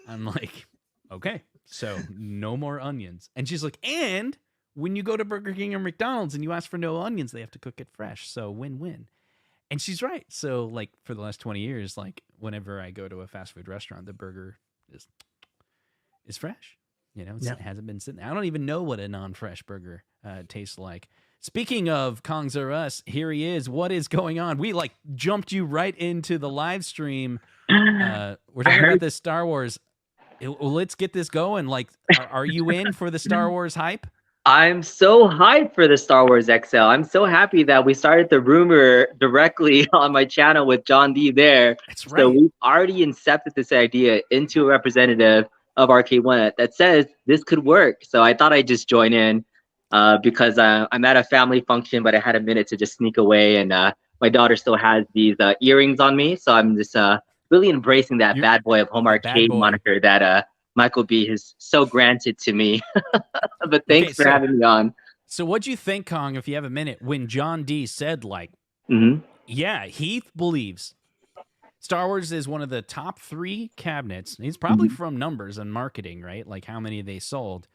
I'm like, okay, so no more onions. And she's like, and when you go to Burger King or McDonald's and you ask for no onions, they have to cook it fresh. So win-win. And she's right. So for the last 20 years, whenever I go to a fast food restaurant, the burger is fresh. It hasn't been sitting there. I don't even know what a non-fresh burger tastes like. Speaking of Kongs R Us, here he is. What is going on? We jumped you right into the live stream. We're talking about this Star Wars. Let's get this going. Are you in for the Star Wars hype? I'm so hyped for the Star Wars XL. I'm so happy that we started the rumor directly on my channel with John D there. That's right. So we've already incepted this idea into a representative of Arcade1up that says this could work. So I thought I'd just join in because I'm at a family function, but I had a minute to just sneak away. And my daughter still has these earrings on me. So I'm just really embracing that bad boy of home arcade moniker that Michael B has so granted to me. But thanks for having me on. So what'd you think, Kong, if you have a minute, when John D said yeah, he believes Star Wars is one of the top 3 cabinets. He's probably from numbers and marketing, right? Like how many they sold.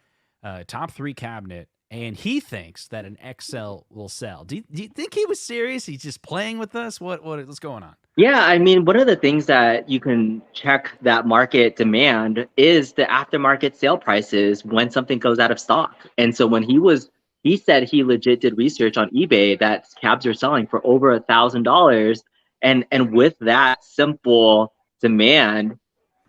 Top 3 cabinet. And he thinks that an XL will sell. Do you think he was serious? He's just playing with us? What's going on? Yeah, I mean, one of the things that you can check that market demand is the aftermarket sale prices when something goes out of stock. And so when he said he legit did research on eBay that cabs are selling for over $1,000. And with that simple demand,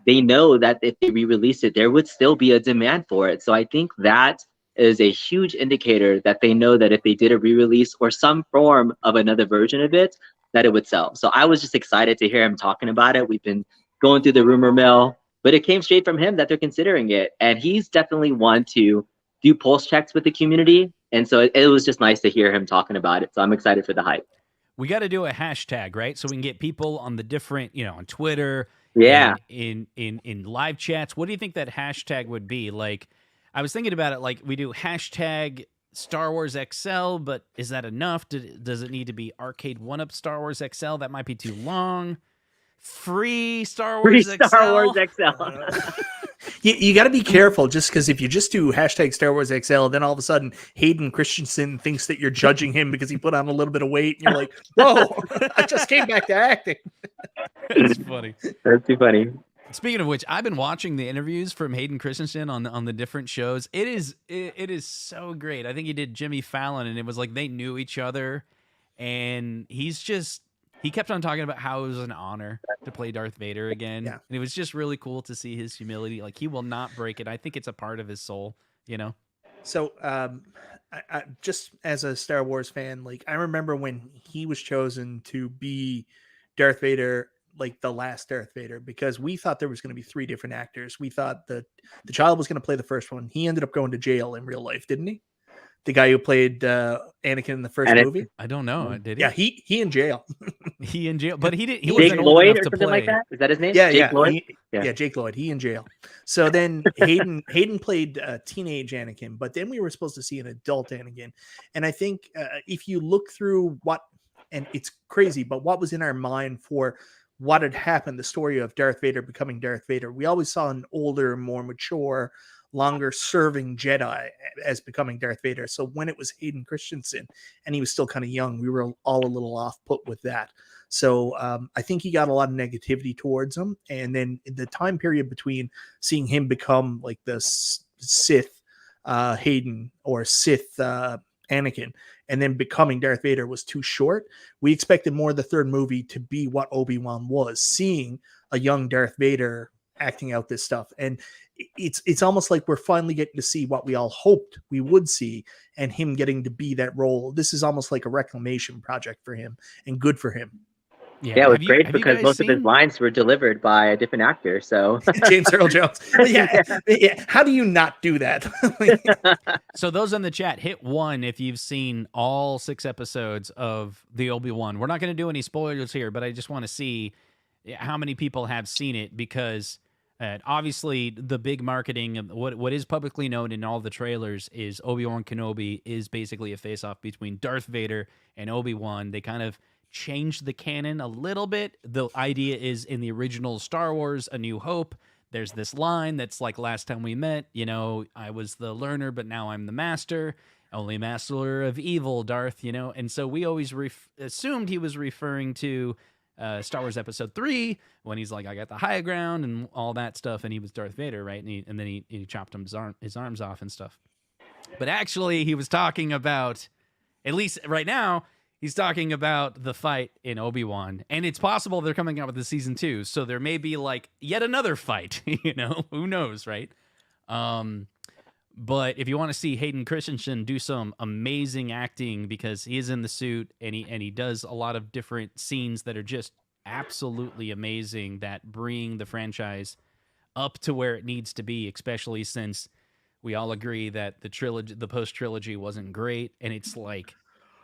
they know that if they re-release it, there would still be a demand for it. So I think that is a huge indicator that they know that if they did a re-release or some form of another version of it, that it would sell. So I was just excited to hear him talking about it. We've been going through the rumor mill, but it came straight from him that they're considering it. And he's definitely one to do pulse checks with the community. And so it was just nice to hear him talking about it. So I'm excited for the hype. We got to do a hashtag, right? So we can get people on the different, on Twitter, Yeah, in live chats. What do you think that hashtag would be? Like, I was thinking about it, like we do hashtag Star Wars XL, but is that enough? Does it need to be Arcade1up Star Wars XL? That might be too long. Free Star Wars XL. Star Wars XL. You got to be careful, just because if you just do hashtag Star Wars XL, then all of a sudden Hayden Christensen thinks that you're judging him because he put on a little bit of weight, and you're like, whoa, I just came back to acting. That's funny. That's too funny. Speaking of which, I've been watching the interviews from Hayden Christensen on the different shows. It is so great. I think he did Jimmy Fallon, and it was like they knew each other, and he kept on talking about how it was an honor to play Darth Vader again. Yeah. And it was just really cool to see his humility. Like, he will not break it. I think it's a part of his soul, So, I just as a Star Wars fan, like, I remember when he was chosen to be Darth Vader, like the last Darth Vader, because we thought there was going to be 3 different actors. We thought that the child was going to play the first one. He ended up going to jail in real life, didn't he? The guy who played Anakin in the first movie. I don't know. Did he? Yeah, he in jail. He in jail, but he didn't. He Jake wasn't old Lloyd enough or to something play. like that? Is that his name? Yeah, Jake Lloyd? Yeah, Jake Lloyd. He in jail. So then Hayden played teenage Anakin, but then we were supposed to see an adult Anakin. And I think if you look through and it's crazy, but what was in our mind for what had happened, the story of Darth Vader becoming Darth Vader, we always saw an older, more mature, longer serving Jedi as becoming Darth Vader. So when it was Hayden Christensen and he was still kind of young, we were all a little off put with that. So I think he got a lot of negativity towards him. And then the time period between seeing him become like the Sith Hayden or Sith Anakin and then becoming Darth Vader was too short. We expected more of the third movie to be what Obi-Wan was, seeing a young Darth Vader acting out this stuff. And it's almost like we're finally getting to see what we all hoped we would see, and him getting to be that role. This is almost like a reclamation project for him, and good for him. Yeah, it was great because most of his lines were delivered by a different actor. So James Earl Jones. Yeah. How do you not do that? So those in the chat, hit 1 if you've seen all 6 episodes of the Obi-Wan. We're not going to do any spoilers here, but I just want to see how many people have seen it, because obviously the big marketing of what is publicly known in all the trailers is Obi-Wan Kenobi is basically a face-off between Darth Vader and Obi-Wan. They kind of changed the canon a little bit. The idea is in the original Star Wars A New Hope, there's this line that's like, last time we met, I was the learner, but now I'm the master, only master of evil, Darth, and so we always assumed he was referring to Star Wars Episode 3 when he's like, I got the high ground and all that stuff, and he was Darth Vader, right? And then he chopped him his arms off and stuff. But actually, he was talking about, at least right now, he's talking about the fight in Obi-Wan, and it's possible they're coming out with the season 2, so there may be like yet another fight. Who knows, right? But if you want to see Hayden Christensen do some amazing acting, because he is in the suit and he does a lot of different scenes that are just absolutely amazing, that bring the franchise up to where it needs to be, especially since we all agree that the post-trilogy wasn't great, and it's like,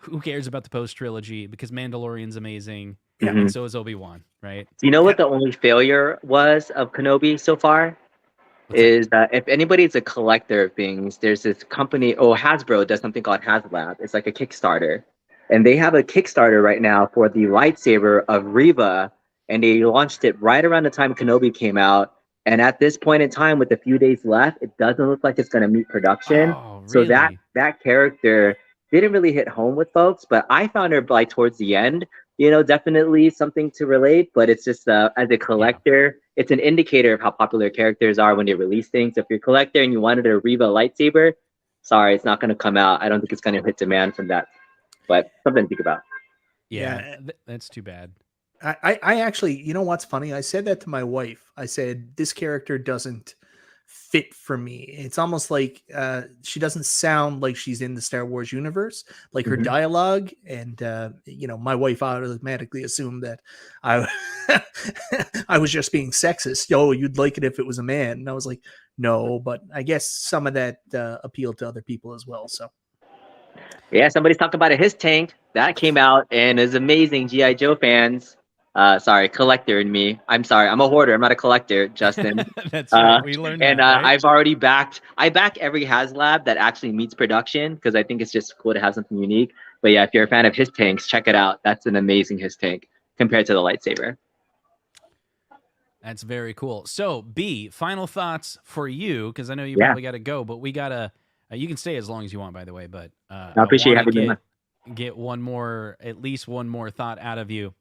who cares about the post-trilogy, because Mandalorian's amazing, and so is Obi-Wan, right? Do you know what the only failure was of Kenobi so far? Is that if anybody's a collector of things, there's this company, Hasbro does something called HasLab. It's like a Kickstarter. And they have a Kickstarter right now for the lightsaber of Reva, and they launched it right around the time Kenobi came out. And at this point in time, with a few days left, it doesn't look like it's going to meet production. Oh, So really? that character didn't really hit home with folks, but I found her like towards the end, definitely something to relate. But it's just as a collector, it's an indicator of how popular characters are when they release things. If you're a collector and you wanted a Reva lightsaber, sorry, it's not going to come out. I don't think it's going to hit demand from that, but something to think about. Yeah. That's too bad. I actually, what's funny? I said that to my wife. I said, this character doesn't fit for me. It's almost like she doesn't sound like she's in the Star Wars universe, like her dialogue. And my wife automatically assumed that I I was just being sexist. Oh, you'd like it if it was a man. And I was like, no, but I guess some of that appealed to other people as well. So yeah, somebody's talking about a his tank that came out and is amazing. GI Joe fans. Sorry, collector in me. I'm sorry, I'm a hoarder. I'm not a collector, Justin. That's right. We learned and that. Right? I've already backed. I back every HasLab that actually meets production because I think it's just cool to have something unique. But yeah, if you're a fan of his tanks, check it out. That's an amazing his tank compared to the lightsaber. That's very cool. So, B, final thoughts for you, because I know you probably got to go, but we got to, you can stay as long as you want, by the way, but I appreciate having me. Get at least one more thought out of you.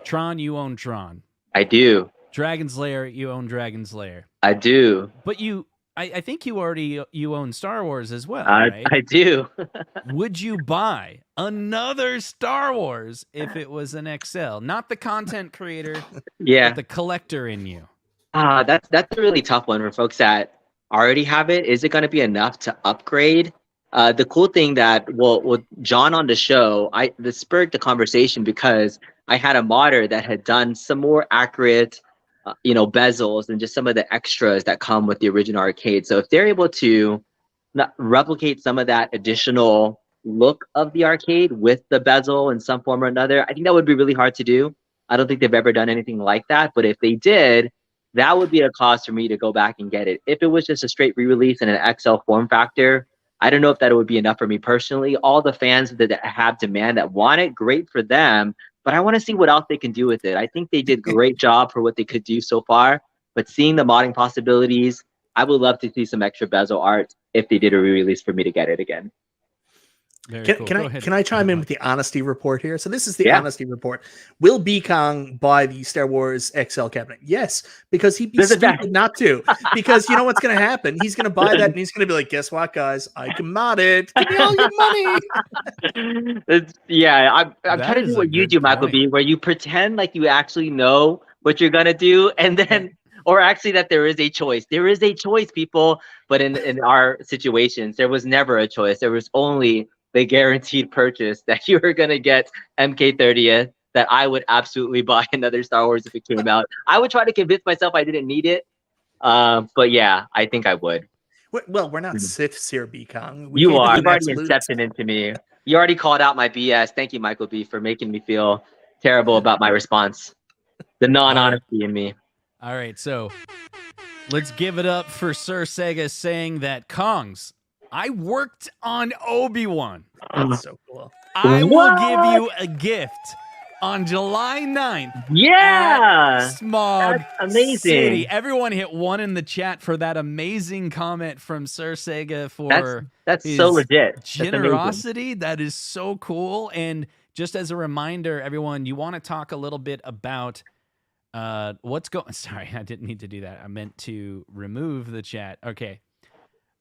Tron, you own Tron. I do. Dragon's Lair, you own Dragon's Lair. I do. But I think you own Star Wars as well, right? I do. Would you buy another Star Wars if it was an XL? Not the content creator, but the collector in you. That's a really tough one for folks that already have it. Is it going to be enough to upgrade? The cool thing that with John on the show, this spurred the conversation because I had a modder that had done some more accurate bezels and just some of the extras that come with the original arcade. So if they're able to replicate some of that additional look of the arcade with the bezel in some form or another, I think that would be really hard to do. I don't think they've ever done anything like that. But if they did, that would be a cause for me to go back and get it. If it was just a straight re-release in an XL form factor, I don't know if that would be enough for me personally. All the fans that have demand that want it, great for them. But I want to see what else they can do with it. I think they did a great job for what they could do so far. But seeing the modding possibilities, I would love to see some extra bezel art if they did a re-release for me to get it again. Can I chime in with the honesty report here? So this is the honesty report. Will B Kong buy the Star Wars XL cabinet? Yes, because he'd be stupid not to. Because you know what's going to happen? He's going to buy that and he's going to be like, guess what, guys? I can mod it. Give me all your money. I'm trying to do what you do, Michael B, where you pretend like you actually know what you're going to do and then... Or actually that there is a choice. There is a choice, people. But in our situations, there was never a choice. There was only the guaranteed purchase that you were going to get MK30th, that I would absolutely buy another Star Wars if it came out. I would try to convince myself I didn't need it. But yeah, I think I would. Well, we're not Siths here, B Kong. You are. You've already incepted into me. You already called out my BS. Thank you, Michael B, for making me feel terrible about my response. The non-honesty in me. All right, so let's give it up for Sir Sega saying that Kongs, I worked on Obi-Wan. That's so cool. I will give you a gift on July 9th. Yeah. Smog That's amazing. City. Everyone hit one in the chat for that amazing comment from Sir Sega for that's so legit. Generosity. That is so cool. And just as a reminder, everyone, you want to talk a little bit about what's going... Sorry, I didn't need to do that. I meant to remove the chat. Okay.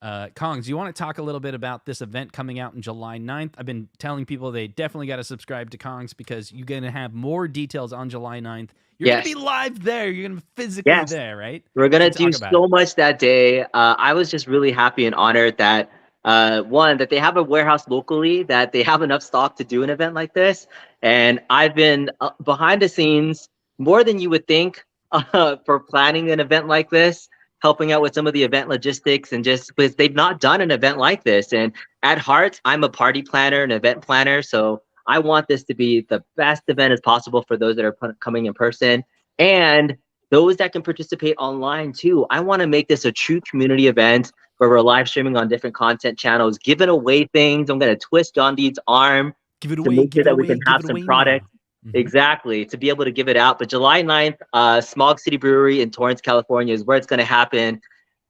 Kongs, you want to talk a little bit about this event coming out on July 9th? I've been telling people they definitely got to subscribe to Kongs because you're going to have more details on July 9th. You're going to be live there. You're going to be physically there, right? We're going to do so much that day. I was just really happy and honored that, one, that they have a warehouse locally, that they have enough stock to do an event like this. And I've been behind the scenes more than you would think for planning an event like this, helping out with some of the event logistics, and just because they've not done an event like this. And at heart, I'm a party planner, an event planner. So I want this to be the best event as possible for those that are coming in person and those that can participate online too. I want to make this a true community event where we're live streaming on different content channels, giving away things. I'm going to twist John Deed's arm to make sure that we can have some product. Exactly, to be able to give it out. But July 9th, Smog City Brewery in Torrance, California is where it's going to happen.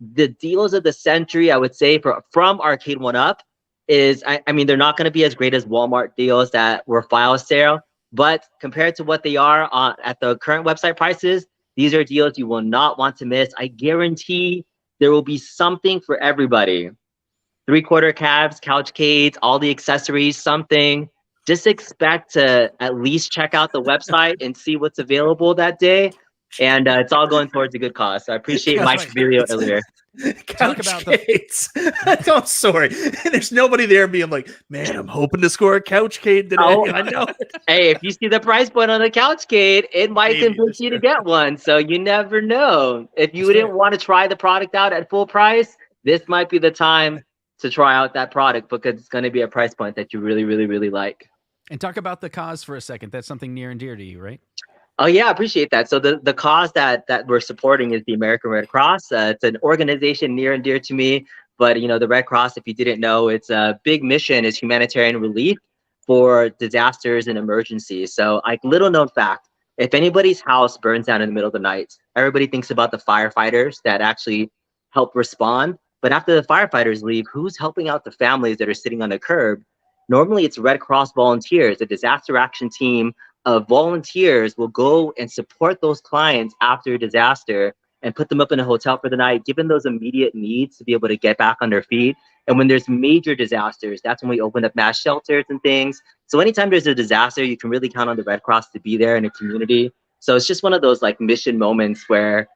The deals of the century, I would say, from Arcade1up is, I mean, they're not going to be as great as Walmart deals that were file sale, but compared to what they are at the current website prices, these are deals you will not want to miss. I guarantee there will be something for everybody. 3/4 cabs, couchcades, all the accessories, something. Just expect to at least check out the website and see what's available that day. and it's all going towards a good cause. So I appreciate That's Mike's right. video earlier. Talk about the- Couchcades. I'm sorry. There's nobody there being like, man, I'm hoping to score a Couchcade today. Oh. I know. Hey, if you see the price point on the Couchcade, it might Maybe, convince that's you to true. get one. So you never know. If you That's didn't right. want to try the product out at full price, this might be the time to try out that product because it's going to be a price point that you really, really, really like. And talk about the cause for a second. That's something near and dear to you, right? Oh yeah, I appreciate that. So the cause that we're supporting is the American Red Cross. It's an organization near and dear to me. But you know, the Red Cross, if you didn't know, its a big mission is humanitarian relief for disasters and emergencies. So, like, little known fact: if anybody's house burns down in the middle of the night, everybody thinks about the firefighters that actually help respond. But after the firefighters leave, who's helping out the families that are sitting on the curb? Normally, it's Red Cross volunteers, a disaster action team of volunteers will go and support those clients after a disaster and put them up in a hotel for the night, give them those immediate needs to be able to get back on their feet. And when there's major disasters, that's when we open up mass shelters and things. So anytime there's a disaster, you can really count on the Red Cross to be there in a community. So it's just one of those like mission moments where,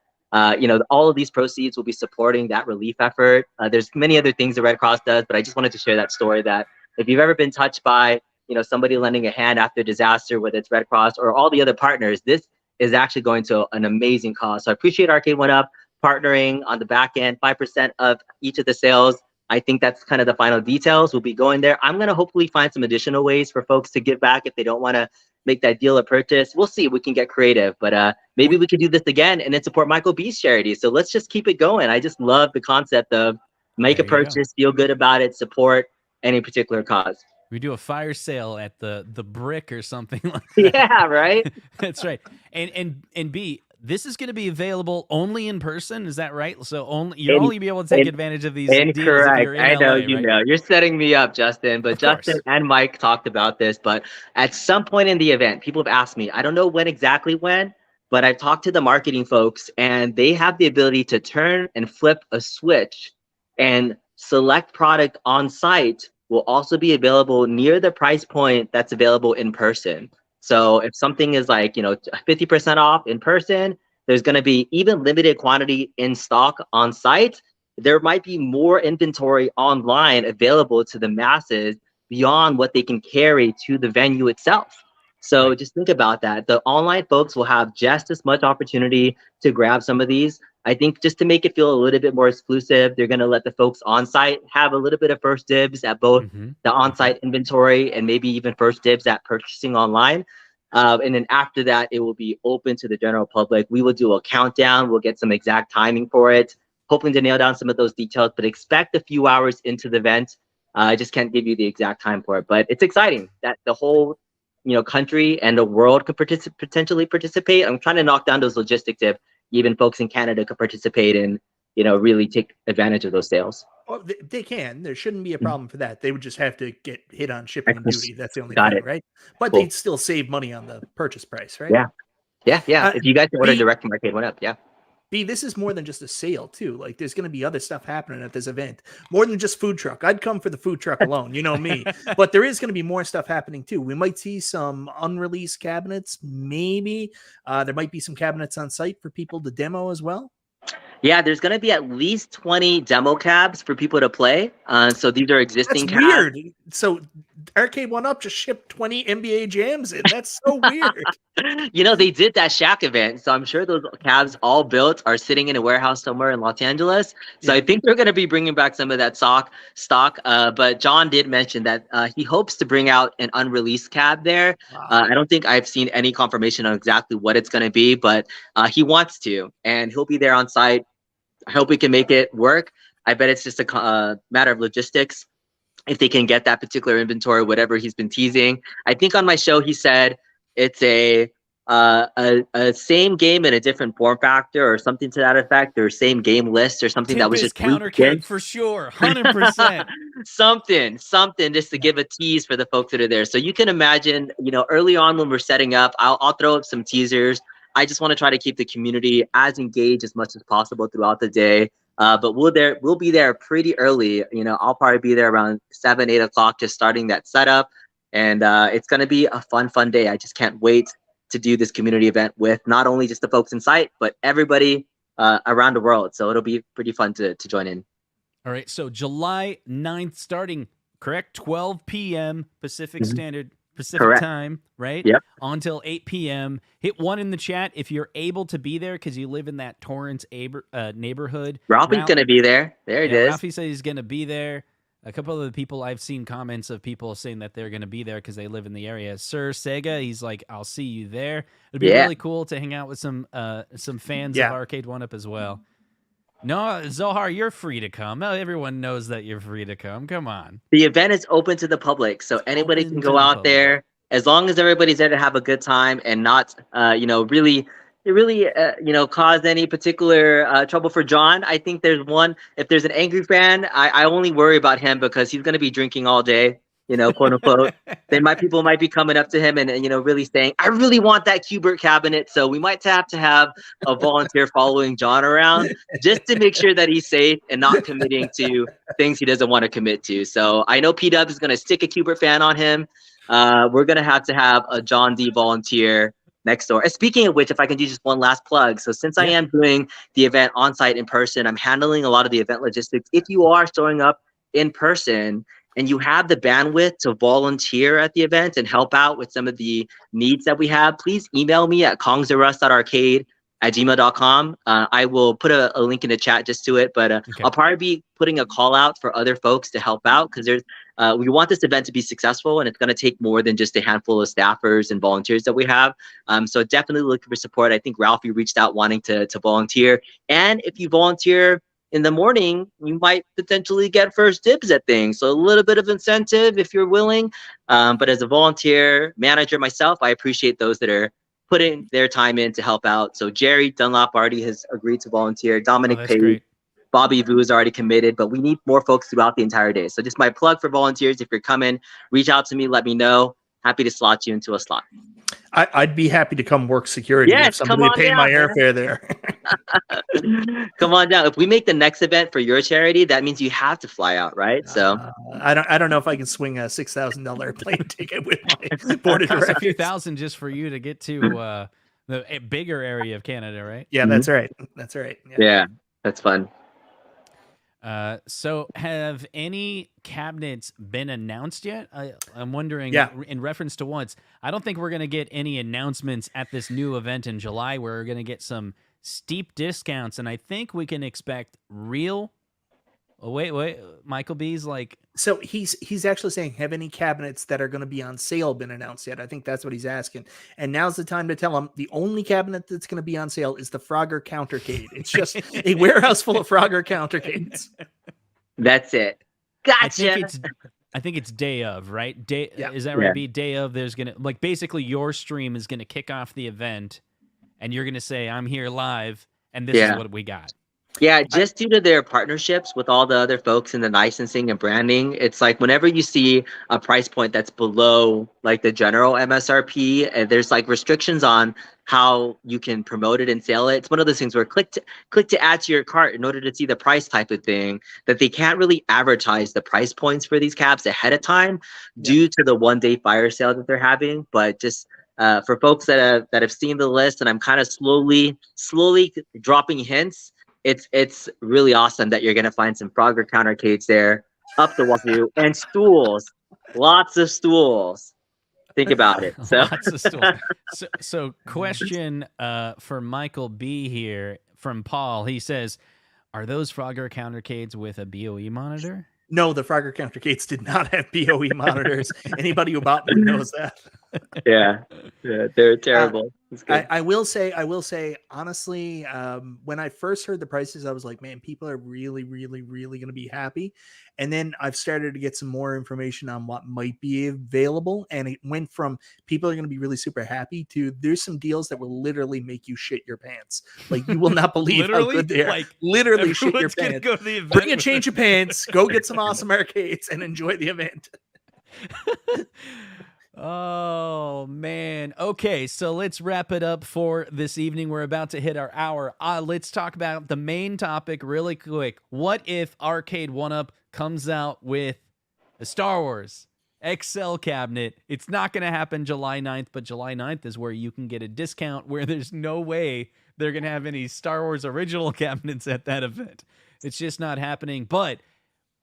you know, all of these proceeds will be supporting that relief effort. There's many other things the Red Cross does, but I just wanted to share that story that if you've ever been touched by, you know, somebody lending a hand after disaster, whether it's Red Cross or all the other partners, this is actually going to an amazing cause. So I appreciate Arcade1up partnering on the back end, 5% of each of the sales. I think that's kind of the final details. We'll be going there. I'm going to hopefully find some additional ways for folks to give back if they don't want to make that deal a purchase. We'll see if we can get creative, but maybe we could do this again and then support Michael B's charity. So let's just keep it going. I just love the concept of make a purchase, feel good about it, support any particular cause. We do a fire sale at the brick or something like that. Yeah, right. That's right. And B, this is going to be available only in person. Is that right? So you'll only be able to take advantage of these deals if you're in I know, LA, you right? know. You're setting me up, Justin. But Of Justin course. and Mike talked about this. But at some point in the event, people have asked me, I don't know exactly when, but I've talked to the marketing folks and they have the ability to turn and flip a switch and select product on site will also be available near the price point that's available in person. So if something is like, you know, 50% off in person, there's going to be even limited quantity in stock on site. There might be more inventory online available to the masses beyond what they can carry to the venue itself. So just think about that. The online folks will have just as much opportunity to grab some of these. I think just to make it feel a little bit more exclusive, they're going to let the folks on site have a little bit of first dibs at both the on-site inventory and maybe even first dibs at purchasing online. And then after that, it will be open to the general public. We will do a countdown. We'll get some exact timing for it, hoping to nail down some of those details, but expect a few hours into the event. I just can't give you the exact time for it, but it's exciting that the whole country and the world could potentially participate. I'm trying to knock down those logistics if even folks in Canada could participate and really take advantage of those sales. Well, they can. There shouldn't be a problem for that. They would just have to get hit on shipping and duty. That's the only thing, right? But they'd still save money on the purchase price, right? Yeah. If you guys order direct from Arcade1up, yeah. B, this is more than just a sale too. Like there's going to be other stuff happening at this event, more than just food truck. I'd come for the food truck alone, you know me. But there is going to be more stuff happening too. We might see some unreleased cabinets. Maybe there might be some cabinets on site for people to demo as well. Yeah, there's going to be at least 20 demo cabs for people to play. So these are existing cabs. Weird. So Arcade1up just shipped 20 NBA jams in. That's so weird. They did that Shaq event. So I'm sure those cabs all built are sitting in a warehouse somewhere in Los Angeles. So I think they're going to be bringing back some of that stock. But John did mention that he hopes to bring out an unreleased cab there. Wow. I don't think I've seen any confirmation on exactly what it's going to be, but he wants to, and he'll be there on site. I hope we can make it work. I bet it's just a matter of logistics. If they can get that particular inventory, whatever he's been teasing. I think on my show, he said it's a same game in a different form factor or something to that effect, or same game list or something that was just counter cake for sure. 100%. something just to give a tease for the folks that are there. So you can imagine, early on when we're setting up, I'll throw up some teasers. I just want to try to keep the community as engaged as much as possible throughout the day. But we'll be there pretty early. I'll probably be there around 7-8 o'clock, just starting that setup. And it's going to be a fun day. I just can't wait to do this community event with not only just the folks in site, but everybody around the world. So it'll be pretty fun to join in. All right. So July 9th, starting, correct? 12 p.m. Pacific Standard Pacific time, right? Yep. Until 8 p.m. Hit 1 in the chat if you're able to be there because you live in that Torrance neighborhood. Ralphie's going to be there. There it is. Ralphie said he's going to be there. A couple of the people I've seen comments of people saying that they're going to be there because they live in the area. Sir Sega, he's like, I'll see you there. It'd be really cool to hang out with some fans of Arcade1up as well. No, Zohar, you're free to come. Everyone knows that you're free to come. Come on. The event is open to the public, so anybody can go out there as long as everybody's there to have a good time and not, really cause any particular trouble for John. I think if there's an angry fan, I only worry about him because he's going to be drinking all day, quote unquote. Then people might be coming up to him and really saying, I really want that Q*bert cabinet. So we might have to have a volunteer following John around just to make sure that he's safe and not committing to things he doesn't want to commit to. So I know P-Dub is going to stick a Q*bert fan on him. We're going to have a John D volunteer next door. And speaking of which, if I can do just one last plug. So since I am doing the event on site in person, I'm handling a lot of the event logistics. If you are showing up in person and you have the bandwidth to volunteer at the event and help out with some of the needs that we have, please email me at kongzerus.arcade@gmail.com. I will put a link in the chat just to it, but I'll probably be putting a call out for other folks to help out because we want this event to be successful and it's going to take more than just a handful of staffers and volunteers that we have. So definitely looking for support. I think Ralphie reached out wanting to volunteer. And if you volunteer in the morning, you might potentially get first dibs at things. So a little bit of incentive if you're willing. But as a volunteer manager myself, I appreciate those that are putting their time in to help out. So Jerry Dunlop already has agreed to volunteer. Dominic Page, Bobby Vu is already committed, but we need more folks throughout the entire day. So just my plug for volunteers. If you're coming, reach out to me, let me know. Happy to slot you into a slot. I'd be happy to come work security if somebody paid my airfare there. Come on down. If we make the next event for your charity, that means you have to fly out, right? So I don't know if I can swing a $6,000 plane ticket with my board of directors. A few thousand just for you to get to the bigger area of Canada, right? Yeah, that's right. That's right. Yeah, that's fun. So have any cabinets been announced yet? I'm wondering, in reference to once, I don't think we're going to get any announcements at this new event in July where we're going to get some steep discounts. And I think we can expect real... Oh, wait, Michael B's like... So he's actually saying, have any cabinets that are going to be on sale been announced yet? I think that's what he's asking. And now's the time to tell him the only cabinet that's going to be on sale is the Frogger Countercade. It's just a warehouse full of Frogger Countercades. That's it. Gotcha. I think it's day of, right? Is that right? Be day of, there's going to... Like, basically, your stream is going to kick off the event, and you're going to say, I'm here live, and this is what we got. Yeah, just due to their partnerships with all the other folks in the licensing and branding, it's like whenever you see a price point that's below like the general MSRP, and there's like restrictions on how you can promote it and sell it. It's one of those things where click to add to your cart in order to see the price type of thing, that they can't really advertise the price points for these cabs ahead of time due to the one-day fire sale that they're having. But just for folks that have seen the list, and I'm kind of slowly dropping hints, it's really awesome that you're going to find some Frogger Countercades there up the wazoo and stools, lots of stools. Think about it. So, lots of stools. So question for Michael B here from Paul. He says, are those Frogger Countercades with a BOE monitor? No, the Frogger Countercades did not have BOE monitors. Anybody who bought them knows that. Yeah, they're terrible. I will say, honestly, when I first heard the prices, I was like, man, people are really, really, really going to be happy. And then I've started to get some more information on what might be available. And it went from people are going to be really super happy to there's some deals that will literally make you shit your pants. Like, you will not believe how good they are. Like, literally shit your pants. Go to the event. Bring a change of pants, go get some awesome arcades and enjoy the event. Oh, man. Okay, so let's wrap it up for this evening. We're about to hit our hour. Let's talk about the main topic really quick. What if Arcade1up comes out with a Star Wars XL cabinet. It's not going to happen July 9th, but July 9th is where you can get a discount where there's no way they're going to have any Star Wars original cabinets at that event. It's just not happening. But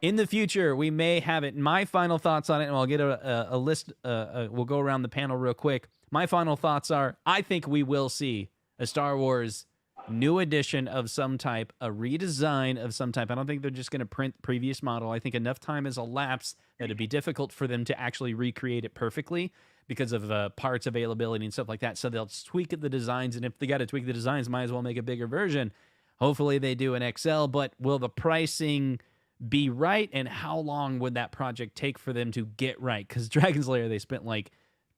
in the future, we may have it. My final thoughts on it, and I'll get a list. We'll go around the panel real quick. My final thoughts are, I think we will see a Star Wars new edition of some type, a redesign of some type. I don't think they're just going to print previous model. I think enough time has elapsed that it'd be difficult for them to actually recreate it perfectly because of parts availability and stuff like that. So they'll tweak the designs, and if they got to tweak the designs, might as well make a bigger version. Hopefully they do an XL, but will the pricing be right, and how long would that project take for them to get right? Because Dragon's Lair, they spent like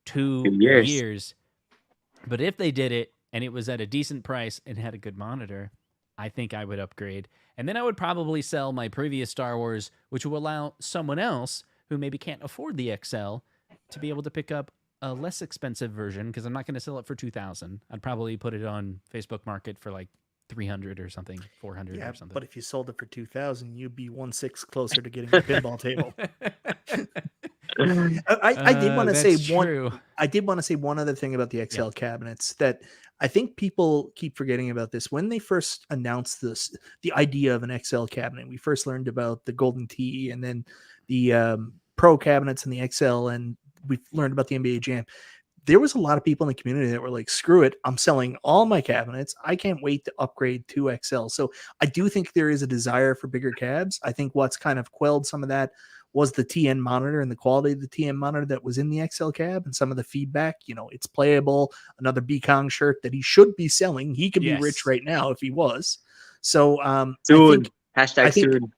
2 years. But if they did it, and it was at a decent price and had a good monitor, I think I would upgrade. And then I would probably sell my previous Star Wars, which will allow someone else who maybe can't afford the XL to be able to pick up a less expensive version, because I'm not going to sell it for $2,000. I'd probably put it on Facebook Market for like 300 or something, 400 or something. But if you sold it for 2,000, you'd be 1/6 closer to getting a pinball table. I did want to say one. I did want to say one other thing about the XL cabinets that I think people keep forgetting about this. When they first announced the idea of an XL cabinet, we first learned about the Golden Tee, and then the Pro cabinets and the XL, and we learned about the NBA Jam. There was a lot of people in the community that were like, screw it, I'm selling all my cabinets. I can't wait to upgrade to XL. So I do think there is a desire for bigger cabs. I think what's kind of quelled some of that was the TN monitor and the quality of the TN monitor that was in the XL cab, and some of the feedback. It's playable. Another B-Kong shirt that he should be selling. He could be rich right now if he was. So soon. Soon.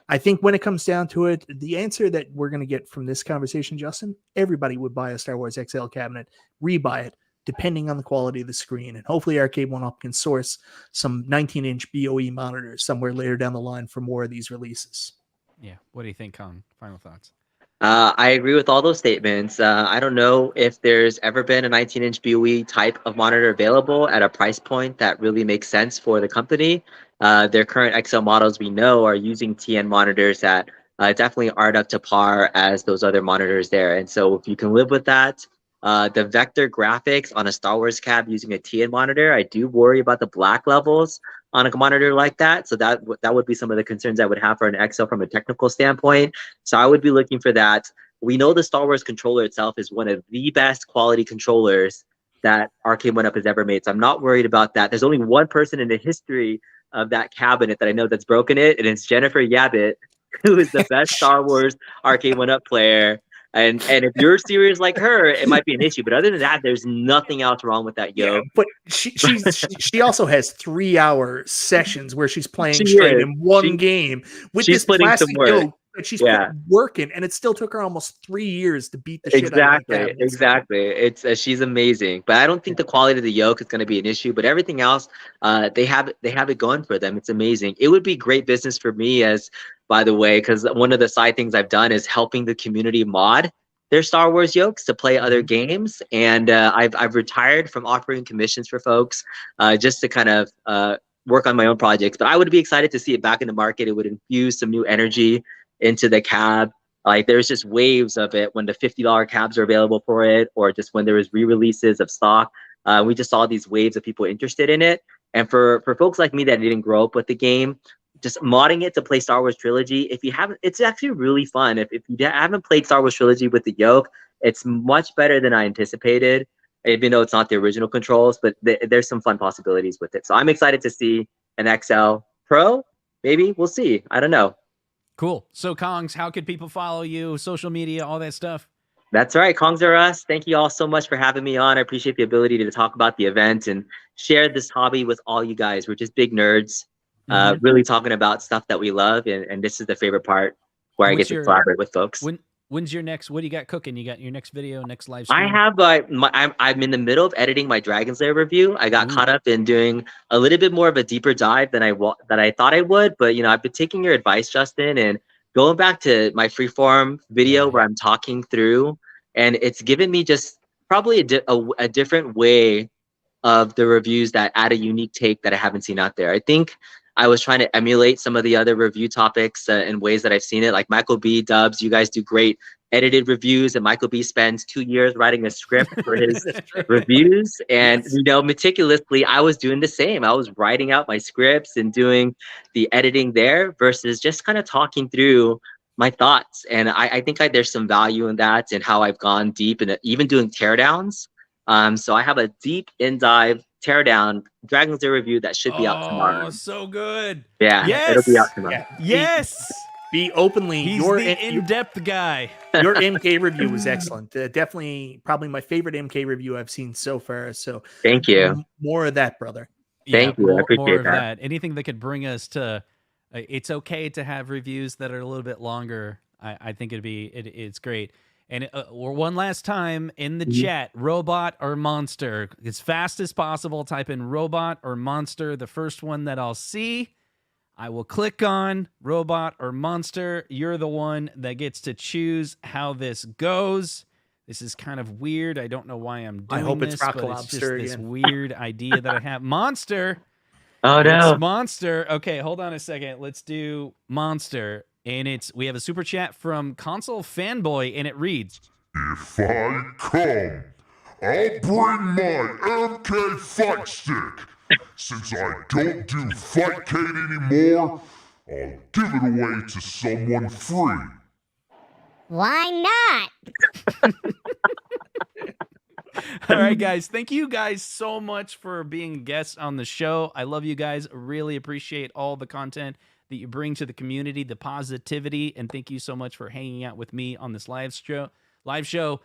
I think when it comes down to it, the answer that we're going to get from this conversation, Justin, everybody would buy a Star Wars XL cabinet, rebuy it, depending on the quality of the screen. And hopefully Arcade1up can source some 19-inch BOE monitors somewhere later down the line for more of these releases. Yeah. What do you think, Kong? Final thoughts? I agree with all those statements. I don't know if there's ever been a 19-inch BOE type of monitor available at a price point that really makes sense for the company. Their current XL models we know are using TN monitors that definitely aren't up to par as those other monitors there. And so if you can live with that, the vector graphics on a Star Wars cab using a TN monitor, I do worry about the black levels on a monitor like that. So that would be some of the concerns I would have for an XL from a technical standpoint. So I would be looking for that. We know the Star Wars controller itself is one of the best quality controllers that Arcade1up has ever made. So I'm not worried about that. There's only one person in the history of that cabinet that I know that's broken it, and it's Jennifer Yabbit, who is the best Star Wars Arcade1up player. And if you're serious like her, it might be an issue. But other than that, there's nothing else wrong with that yoke. Yeah, but she also has 3-hour sessions where she's playing straight in one game with this plastic yoke that she's working, and it still took her almost 3 years to beat the shit out of that. Exactly. It's she's amazing. But I don't think the quality of the yoke is going to be an issue. But everything else, they have it going for them. It's amazing. It would be great business for me, as by the way, because one of the side things I've done is helping the community mod their Star Wars yokes to play other games, and I've retired from offering commissions for folks just to kind of work on my own projects. But I would be excited to see it back in the market. It would infuse some new energy into the cab. Like, there's just waves of it when the $50 cabs are available for it, or just when there was re-releases of stock. We just saw these waves of people interested in it. And for folks like me that didn't grow up with the game, just modding it to play Star Wars Trilogy, if you haven't, it's actually really fun. If you haven't played Star Wars Trilogy with the yoke, it's much better than I anticipated, even though it's not the original controls, but there's some fun possibilities with it. So I'm excited to see an XL Pro. Maybe we'll see. I don't know. Cool. So Kongs, how could people follow you? Social media, all that stuff? That's right. Kongs are us. Thank you all so much for having me on. I appreciate the ability to talk about the event and share this hobby with all you guys. We're just big nerds, really talking about stuff that we love. And this is the favorite part where I get to collaborate with folks. When's your next, what do you got cooking? You got your next video, next live stream? I have, I'm in the middle of editing my Dragon's Lair review. I got caught up in doing a little bit more of a deeper dive than I thought I would. But, I've been taking your advice, Justin, and going back to my freeform video where I'm talking through, and it's given me just probably a different way of the reviews that add a unique take that I haven't seen out there. I think I was trying to emulate some of the other review topics in ways that I've seen it, like Michael B, Dubs. You guys do great edited reviews, and Michael B spends 2 years writing a script for his reviews. And, you know, meticulously, I was doing the same. I was writing out my scripts and doing the editing there versus just kind of talking through my thoughts. And I think there's some value in that and how I've gone deep in it, even doing teardowns. So I have a deep in-dive teardown Dragon's Den review that should be out tomorrow. Oh, so good. Yeah, Yes. it'll be out tomorrow. Yeah. Yes. Be openly. He's your the in-depth guy. your MK review was excellent. Definitely, probably my favorite MK review I've seen so far. So Thank you. More of that, brother. Thank you. I More appreciate of that. Anything that could bring us to. It's okay to have reviews that are a little bit longer. I think it's great. And one last time in the chat, robot or monster, as fast as possible. Type in robot or monster. The first one that I'll see, I will click on robot or monster. You're the one that gets to choose how this goes. This is kind of weird. I don't know why I'm doing I hope this, it's Rock but Lobster it's just again. this weird idea that I have. Monster. Oh no. It's monster. Okay, hold on a second. Let's do monster. And we have a super chat from Console Fanboy, and it reads, If I come, I'll bring my MK fight stick. Since I don't do Fightcade anymore, I'll give it away to someone free. Why not? all right, guys. Thank you guys so much for being guests on the show. I love you guys. Really appreciate all the content that you bring to the community, the positivity, and thank you so much for hanging out with me on this live show.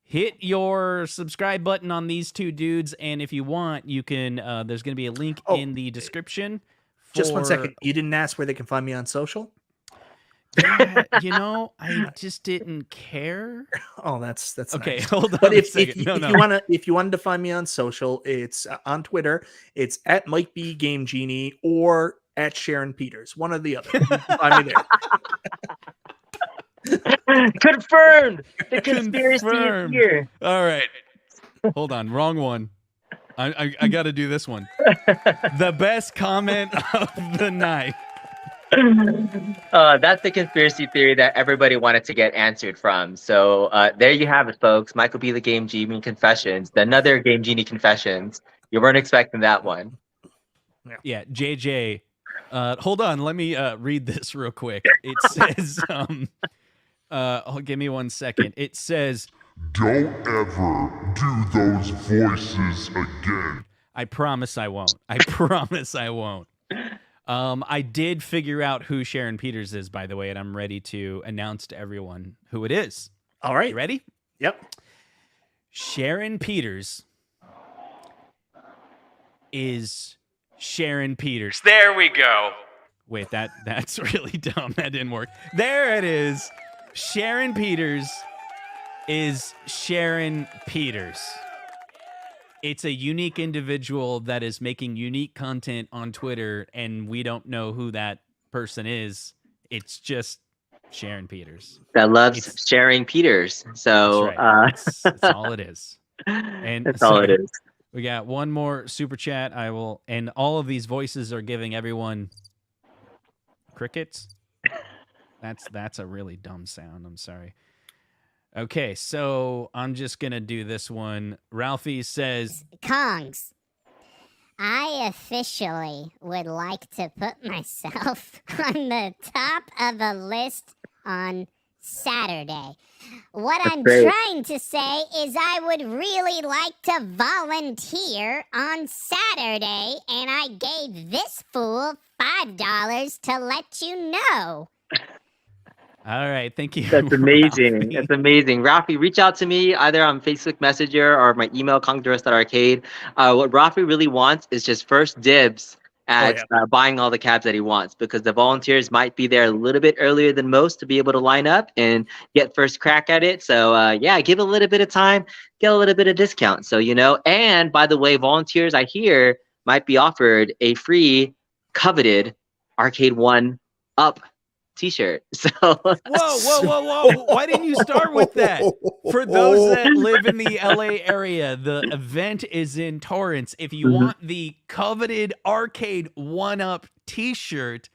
Hit your subscribe button on these two dudes, and if you want, you can. There's going to be a link in the description. Just 1 second. You didn't ask where they can find me on social? Yeah, I just didn't care. Oh, that's Okay. nice. Hold on. But if No. if you wanted to find me on social, it's on Twitter. It's at Mike B Game Genie or at Sharon Peters. One or the other. You can find me there. Confirmed. The conspiracy Confirmed. is here. All right. Hold on. Wrong one. I got to do this one. The best comment of the night. That's the conspiracy theory that everybody wanted to get answered from. So there you have it, folks. Michael B. the Game Genie Confessions. Another Game Genie Confessions. You weren't expecting that one. Yeah, JJ. Hold on. Let me read this real quick. It says, give me 1 second. It says, Don't ever do those voices again. I promise I won't. I promise I won't. I did figure out who Sharon Peters is, by the way, and I'm ready to announce to everyone who it is. All right. You ready? Yep. Sharon Peters is Sharon Peters. There we go. Wait, that's really dumb. That didn't work. There it is. Sharon Peters is Sharon Peters. It's a unique individual that is making unique content on Twitter, and we don't know who that person is. It's just Sharon Peters. That loves sharing Peters. So That's right. That's all it is. And that's all it is. We got one more super chat. And all of these voices are giving everyone crickets. That's a really dumb sound. I'm sorry. Okay, so I'm just going to do this one. Ralphie says, Kongs, I officially would like to put myself on the top of the list on Saturday. What I'm great. trying to say is I would really like to volunteer on Saturday, and I gave this fool $5 to let you know. all right, thank you. That's amazing. Ralphie. That's amazing. Rafi, reach out to me either on Facebook Messenger or my email, kongdurus.arcade. What Rafi really wants is just first dibs at buying all the cabs that he wants, because the volunteers might be there a little bit earlier than most to be able to line up and get first crack at it. So yeah, give a little bit of time, get a little bit of discount. So, and by the way, volunteers I hear might be offered a free coveted Arcade1up T-shirt. So Whoa. Why didn't you start with that? For those that live in the LA area, the event is in Torrance. If you want the coveted Arcade1up t-shirt,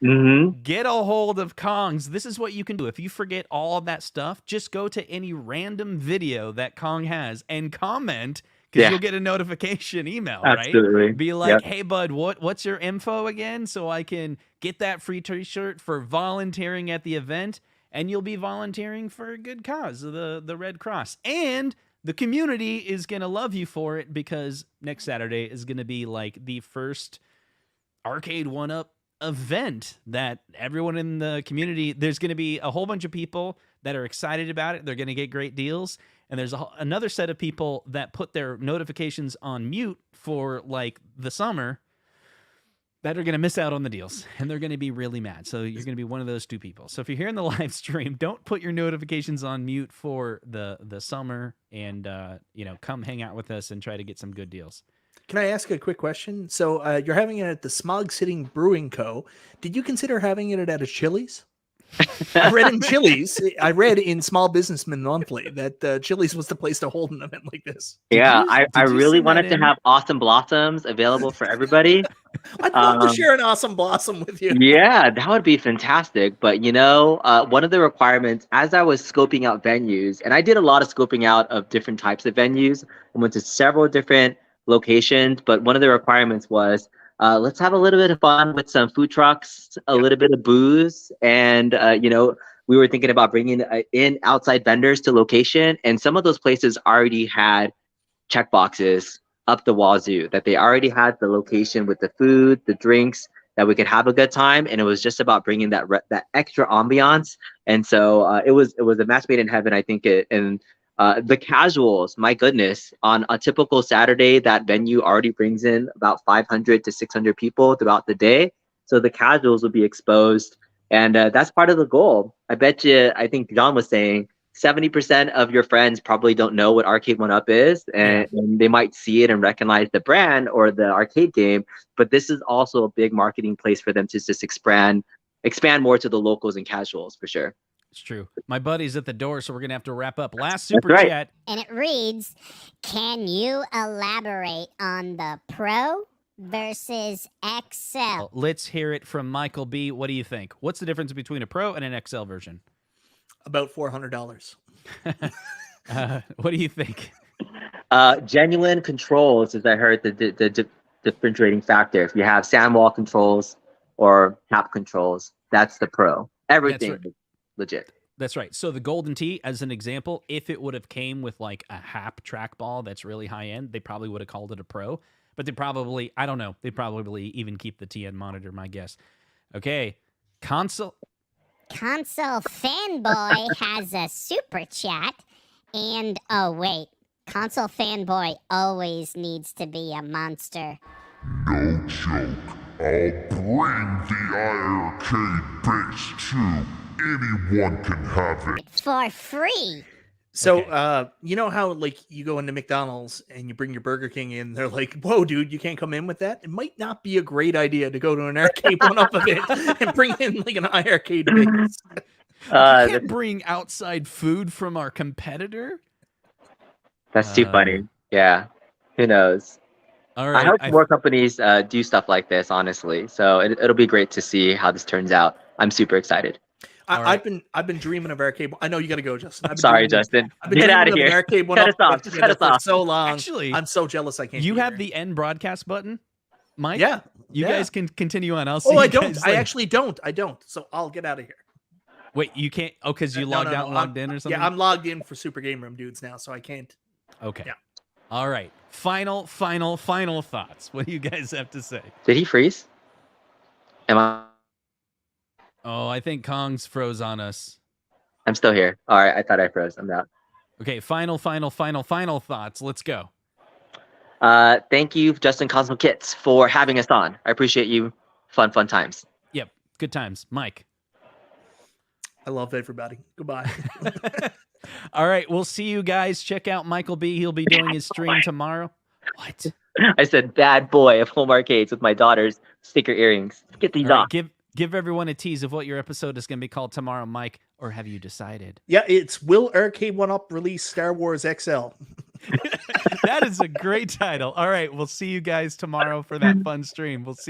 get a hold of Kong's. This is what you can do. If you forget all of that stuff, just go to any random video that Kong has and comment, because you'll get a notification email, right? Be like, hey, bud, what's your info again? So I can get that free t-shirt for volunteering at the event, and you'll be volunteering for a good cause, the Red Cross. And the community is going to love you for it, because next Saturday is going to be like the first Arcade1up event that everyone in the community, there's going to be a whole bunch of people that are excited about it. They're going to get great deals. And there's another set of people that put their notifications on mute for like the summer that are going to miss out on the deals, and they're going to be really mad. So you're going to be one of those two people. So if you're here in the live stream, don't put your notifications on mute for the summer, and come hang out with us and try to get some good deals. Can I ask a quick question? So you're having it at the Smog Sitting Brewing Co. Did you consider having it at a Chili's? I read in Small Businessman Monthly that Chili's was the place to hold an event like this. Yeah, I really wanted to have Awesome Blossoms available for everybody. I'd love to share an Awesome Blossom with you. Yeah, that would be fantastic. But one of the requirements, as I was scoping out venues, and I did a lot of scoping out of different types of venues, I went to several different locations, but one of the requirements was, let's have a little bit of fun with some food trucks, a little bit of booze, and we were thinking about bringing in outside vendors to location, and some of those places already had checkboxes up the wazoo, that they already had the location with the food, the drinks, that we could have a good time, and it was just about bringing that extra ambiance. And so it was a match made in heaven, I think. The casuals, my goodness, on a typical Saturday, that venue already brings in about 500 to 600 people throughout the day. So the casuals will be exposed, and that's part of the goal. I bet you, I think John was saying, 70% of your friends probably don't know what Arcade1up is, and they might see it and recognize the brand or the arcade game, but this is also a big marketing place for them to just expand more to the locals and casuals, for sure. It's true. My buddy's at the door, so we're going to have to wrap up. Last super chat. And it reads, can you elaborate on the Pro versus XL? Let's hear it from Michael B. What do you think? What's the difference between a Pro and an XL version? About $400. What do you think? Genuine controls, as I heard, the differentiating factor. If you have sandwall controls or tap controls, that's the Pro. Everything is legit. That's right. So the Golden Tee, as an example, if it would have came with like a HAP trackball that's really high end, they probably would have called it a Pro. But they probably, I don't know, they'd probably even keep the TN monitor, my guess. Okay, Console Fanboy has a super chat, and oh wait, Console Fanboy always needs to be a monster. No joke. I'll bring the arcade base too. Anyone can have it. For free. So, you know how like you go into McDonald's and you bring your Burger King in, they're like, whoa, dude, you can't come in with that? It might not be a great idea to go to an Arcade1up event and bring in like an iArcade base. You can't bring outside food from our competitor? That's too funny. Yeah. Who knows? All right. I hope more companies do stuff like this, honestly. So it'll be great to see how this turns out. I'm super excited. I've been dreaming of Arcade. I know you got to go, Justin. Sorry, Justin. Get out of here. Cut us off. For so long. Actually, I'm so jealous I can't. You have the end broadcast button, Mike. Yeah. You guys can continue on. I'll see. I don't. I actually don't. I don't. So I'll get out of here. Wait, you can't? Oh, because you logged out and logged in or something? Yeah, I'm logged in for Super Game Room dudes now, so I can't. Okay. Yeah. All right. Final thoughts. What do you guys have to say? Did he freeze? Am I? Oh, I think Kong's froze on us. I'm still here. All right, I thought I froze. I'm out. Okay, final thoughts. Let's go. Thank you, Justin Cosmo Kits, for having us on. I appreciate you. Fun times. Yep, good times. Mike. I love everybody. Goodbye. All right, we'll see you guys. Check out Michael B. He'll be doing his stream tomorrow. What? I said bad boy of home arcades with my daughter's sticker earrings. Get these off. Give everyone a tease of what your episode is going to be called tomorrow, Mike, or have you decided? Yeah, it's Will Arcade1up release Star Wars XL? That is a great title. All right, we'll see you guys tomorrow for that fun stream. We'll see